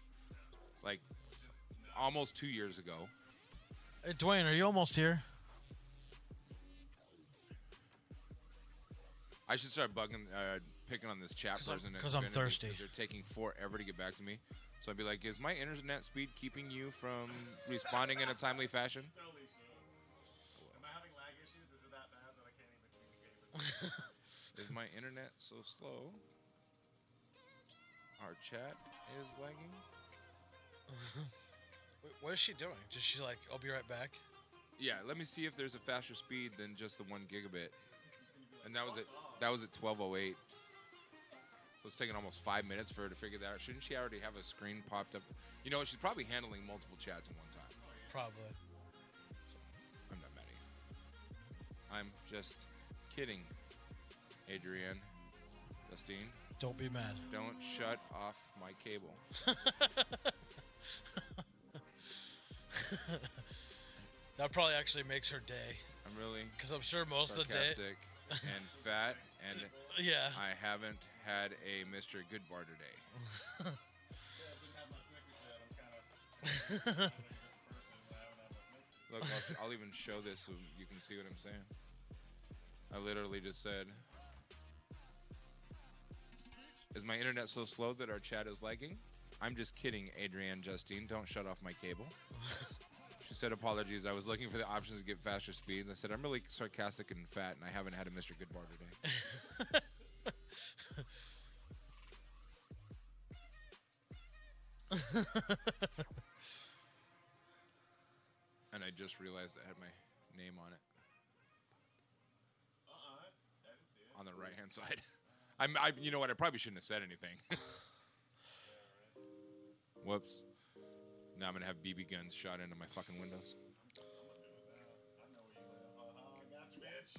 like almost 2 years ago. Hey, Duane, are you almost here? I should start picking on this chat person. Because I'm thirsty. They're taking forever to get back to me. So I'd be like, is my internet speed keeping you from responding in a timely fashion? Totally should. Am I having lag issues? Is it that bad that I can't even communicate with you? Is my internet so slow? Our chat is lagging. Wait, what is she doing? Just she's like, I'll be right back. Yeah, let me see if there's a faster speed than just the 1 gigabit. And that was at 12:08. So it's taking almost 5 minutes for her to figure that out. Shouldn't she already have a screen popped up? You know, she's probably handling multiple chats at one time. Probably. So, I'm not mad at you. I'm just kidding, Adrienne. Justine. Don't be mad. Don't shut off my cable. That probably actually makes her day. I'm really Because I'm sure most of the day... sarcastic and fat, and Yeah. I haven't had a Mr. Goodbar today. Yeah, I didn't have my Snickers yet. I'm kind of a different person when I haven't had my Snickers. Look, I'll even show this so you can see what I'm saying. I literally just said, is my internet so slow that our chat is lagging? I'm just kidding, Adrienne Justine. Don't shut off my cable. She said, apologies. I was looking for the options to get faster speeds. I said, I'm really sarcastic and fat, and I haven't had a Mr. Goodbar today. And I just realized I had my name on it. I didn't see it. On the right-hand side. You know what? I probably shouldn't have said anything. Whoops. Now I'm going to have BB guns shot into my fucking windows. I know where you live. Got you, bitch.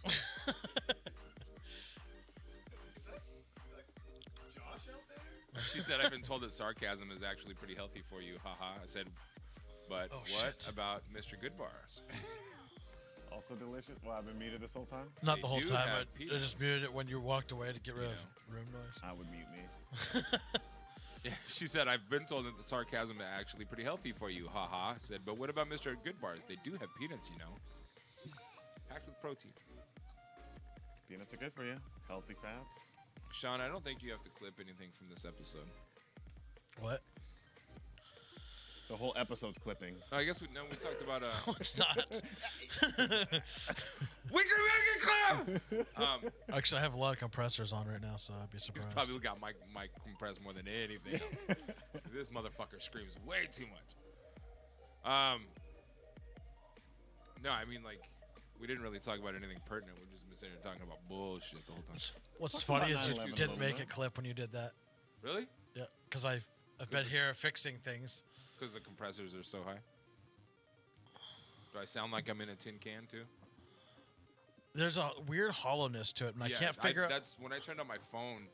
Is that Josh out there? She said, I've been told that sarcasm is actually pretty healthy for you. Haha. I said, but what shit. about Mr. Goodbars? Also delicious. Well, I've been muted this whole time. Not They the whole do time. have I peanuts. just muted it when you walked away to get rid of room noise. I would mute me. Yeah, she said, I've been told that the sarcasm is actually pretty healthy for you. Haha. I said, but what about Mr. Goodbars? They do have peanuts, you know. Packed with protein. Peanuts are good for you. Healthy fats. Shawn, I don't think you have to clip anything from this episode. What? The whole episode's clipping. I guess we talked about It's not. we can clap. Actually, I have a lot of compressors on right now, so I'd be He's surprised. probably got my compressed more than anything else. This motherfucker screams way too much. No, I mean, like, we didn't really talk about anything pertinent. We've just been sitting here talking about bullshit the whole time. What's Talk funny about is you 9/11 didn't a make little a clip when you did that. Really? Yeah, because I've been here fixing things. Because the compressors are so high? Do I sound like I'm in a tin can, too? There's a weird hollowness to it, and I can't figure out. That's when I turned on my phone.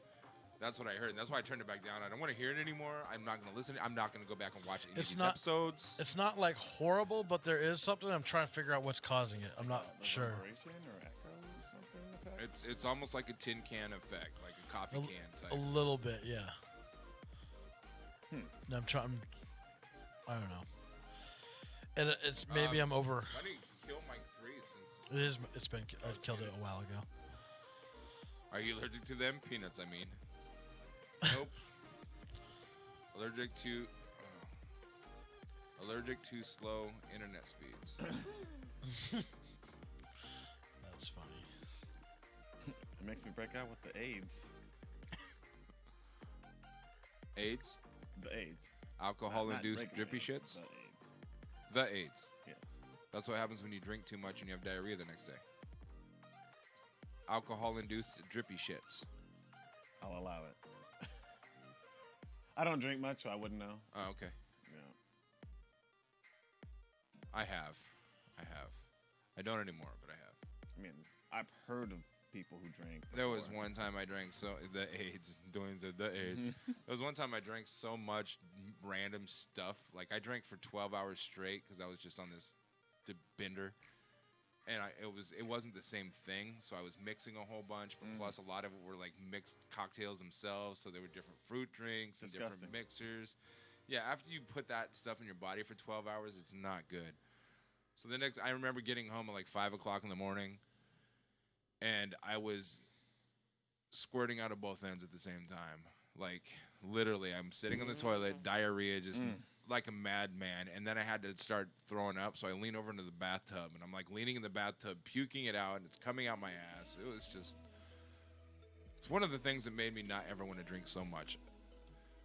That's what I heard, and that's why I turned it back down. I don't want to hear it anymore. I'm not going to listen. I'm not going to go back and watch any of these episodes. It's not like horrible, but there is something. I'm trying to figure out what's causing it. I'm not sure. Vibration or echo or something like that? It's almost like a tin can effect, like a coffee can type. A little bit, yeah. And I'm trying. I don't know. And it's maybe I'm over. Why do you kill Mike 3 since... It is. It's been. I killed it a while ago. Are you allergic to them? Peanuts, I mean. Nope. Allergic to slow internet speeds. That's funny. It makes me break out with the AIDS. AIDS? The AIDS. Alcohol-induced Not drippy regular shits? AIDS, The AIDS. Yes. That's what happens when you drink too much and you have diarrhea the next day. Alcohol-induced drippy shits. I'll allow it. I don't drink much, so I wouldn't know. Oh, okay. Yeah. I have. I don't anymore, but I have. I mean, I've heard of people who drink. There was before. one time I drank the AIDS. Duane said the AIDS. There was one time I drank so much random stuff. Like I drank for 12 hours straight because I was just on this bender, and it wasn't the same thing. So I was mixing a whole bunch, but plus a lot of it were like mixed cocktails themselves. So there were different fruit drinks and different mixers. Yeah, after you put that stuff in your body for 12 hours, it's not good. So I remember getting home at like 5 o'clock in the morning, and I was squirting out of both ends at the same time. Like, literally, I'm sitting on the toilet, diarrhea, just like a madman. And then I had to start throwing up, so I lean over into the bathtub, and I'm like leaning in the bathtub, puking it out, and it's coming out my ass. It was just, it's one of the things that made me not ever want to drink so much.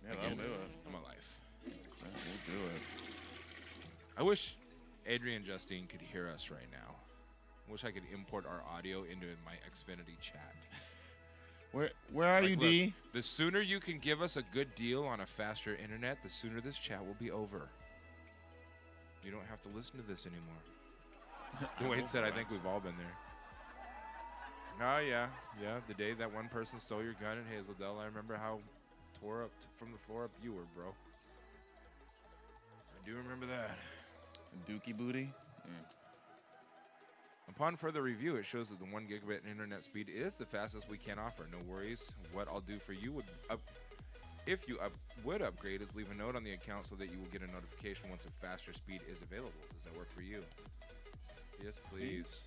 Yeah, that'll do it. In my life. We'll do it. I wish Adrian Justine could hear us right now. I wish I could import our audio into my Xfinity chat. Where are you, D? Look, the sooner you can give us a good deal on a faster internet, the sooner this chat will be over. You don't have to listen to this anymore. Duane said, I think we've all been there. Oh, yeah. Yeah, the day that one person stole your gun in Hazeldale, I remember how tore up from the floor up you were, bro. I do remember that. Dookie booty? Upon further review, it shows that the 1 gigabit internet speed is the fastest we can offer. No worries. What I'll do for you if you would upgrade is leave a note on the account so that you will get a notification once a faster speed is available. Does that work for you? Yes, please.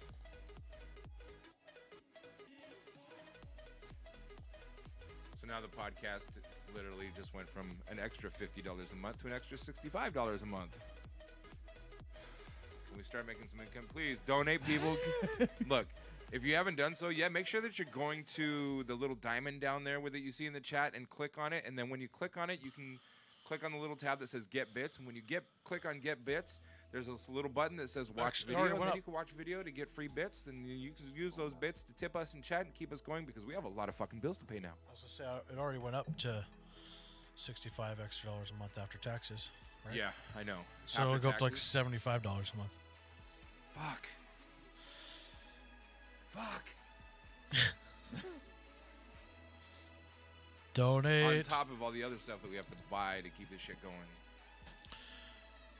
So now the podcast literally just went from an extra $50 a month to an extra $65 a month. Can we start making some income? Please donate, people. Look, if you haven't done so yet, make sure that you're going to the little diamond down there that you see in the chat and click on it. And then when you click on it, you can click on the little tab that says Get Bits. And when you click on Get Bits, there's this little button that says Watch Video. And then you can watch video to get free bits. And you can use those bits to tip us in chat and keep us going because we have a lot of fucking bills to pay now. I was going to say, it already went up to $65 extra a month after taxes. Right? Yeah, I know. So it'll go up to like $75 a month. Fuck. Donate. On top of all the other stuff that we have to buy to keep this shit going.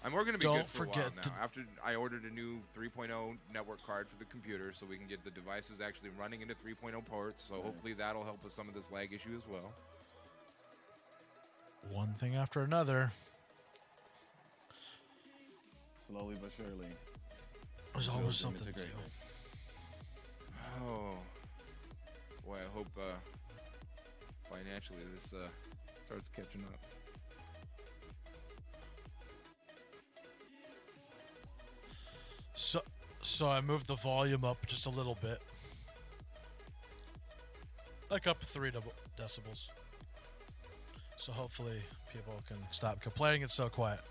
And we're going to be Don't good for a while forget now. After I ordered a new 3.0 network card for the computer so we can get the devices actually running into 3.0 ports. So hopefully that'll help with some of this lag issue as well. One thing after another. Slowly but surely. There's always something to do. Oh. Boy, I hope financially this starts catching up. So I moved the volume up just a little bit. Like up 3 decibels. So hopefully people can stop complaining it's so quiet.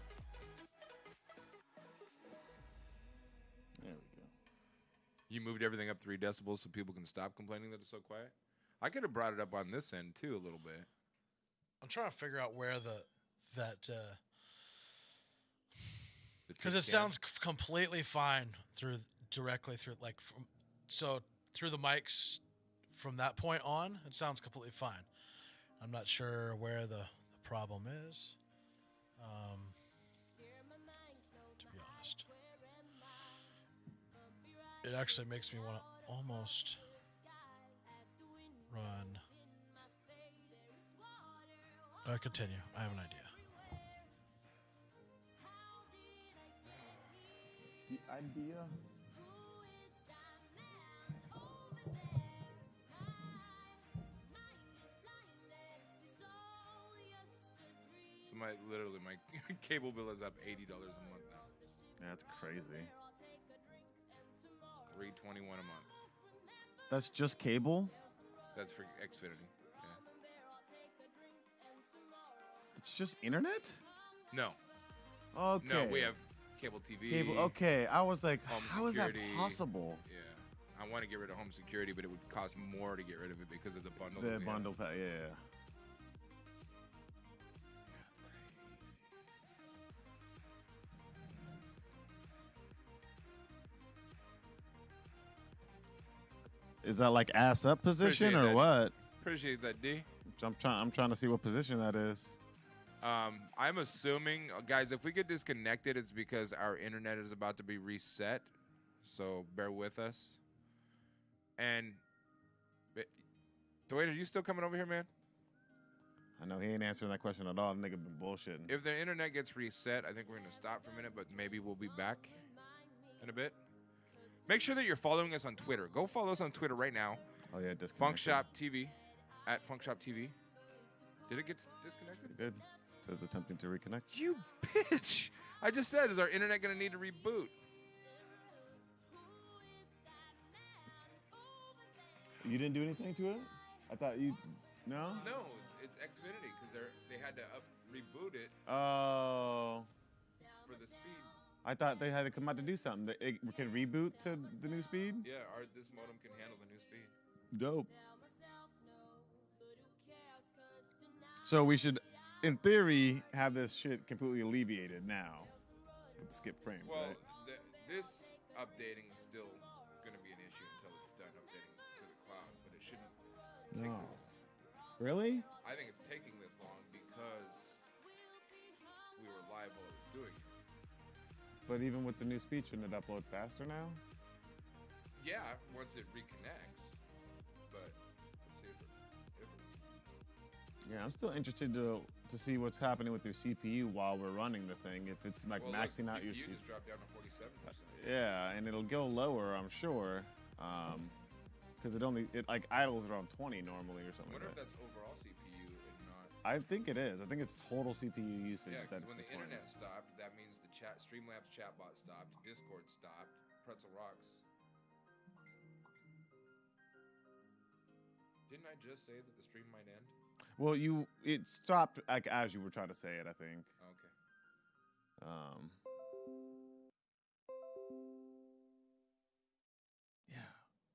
There we go. You moved everything up 3 decibels so people can stop complaining that it's so quiet? I could have brought it up on this end too a little bit. I'm trying to figure out where because it sounds completely fine directly through through the mics from that point on. It sounds completely fine. I'm not sure where the problem is. To be honest, it actually makes me want to almost run. Continue. I have an idea. The idea? So my cable bill is up $80 a month now. That's crazy. $321 a month. That's just cable? That's for Xfinity. Yeah. It's just internet? No. Okay. No, we have cable TV. Cable. Okay, I was like, Home how is that security. possible? Yeah. I want to get rid of home security, but it would cost more to get rid of it because of the bundle. The that we bundle have. pack, yeah. Is that like ass up position Appreciate or that. what? Appreciate that, D. I'm trying to see what position that is. I'm assuming, guys, if we get disconnected, it's because our internet is about to be reset. So bear with us. And Duane, are you still coming over here, man? I know he ain't answering that question at all. Nigga been bullshitting. If the internet gets reset, I think we're going to stop for a minute, but maybe we'll be back in a bit. Make sure that you're following us on Twitter. Go follow us on Twitter right now. Oh yeah, disconnected. Funkshop TV, at Funkshop TV. Did it get disconnected? Good. Says attempting to reconnect. You bitch! I just said, is our internet going to need to reboot? You didn't do anything to it? I thought you. No. No, it's Xfinity because they had to reboot it Oh. for the speed. I thought they had to come out to do something. It can reboot to the new speed. Yeah, this modem can handle the new speed. Dope. So we should, in theory, have this shit completely alleviated now. With skip frames, Well, right? this updating is still going to be an issue until it's done updating to the cloud, but it shouldn't take No. this long. Really? I think it's taking this long because we were live while it was doing it. But even with the new speed, shouldn't it upload faster now? Yeah, once it reconnects. But let's see if it Yeah, I'm still interested to see what's happening with your CPU while we're running the thing. If it's like well, maxing look, out your CPU CPU. just dropped down to 47%. Yeah, and it'll go lower, I'm sure. Because it like idles around 20 normally or I something wonder like if that. that's overall CPU and not. I think it is. I think it's total CPU usage. Yeah, because that's when the just funny. internet stopped, that means the Streamlabs chatbot stopped, Discord stopped, Pretzel Rocks. Didn't I just say that the stream might end? Well, it stopped like as you were trying to say it, I think. Okay. Yeah,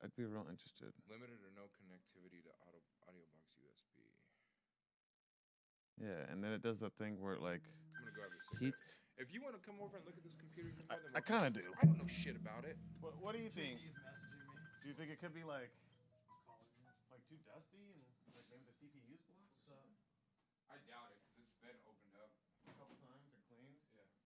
I'd be real interested. Limited or no connectivity to audio box USB. Yeah, and then it does that thing where it like I'm gonna grab your heats. cigarette. If you want to come over and look at this computer, you're more than I welcome. kind of do. I don't know shit about it. What do you think? Do you think it could be like too dusty and like maybe the CPU's blocked? I doubt it.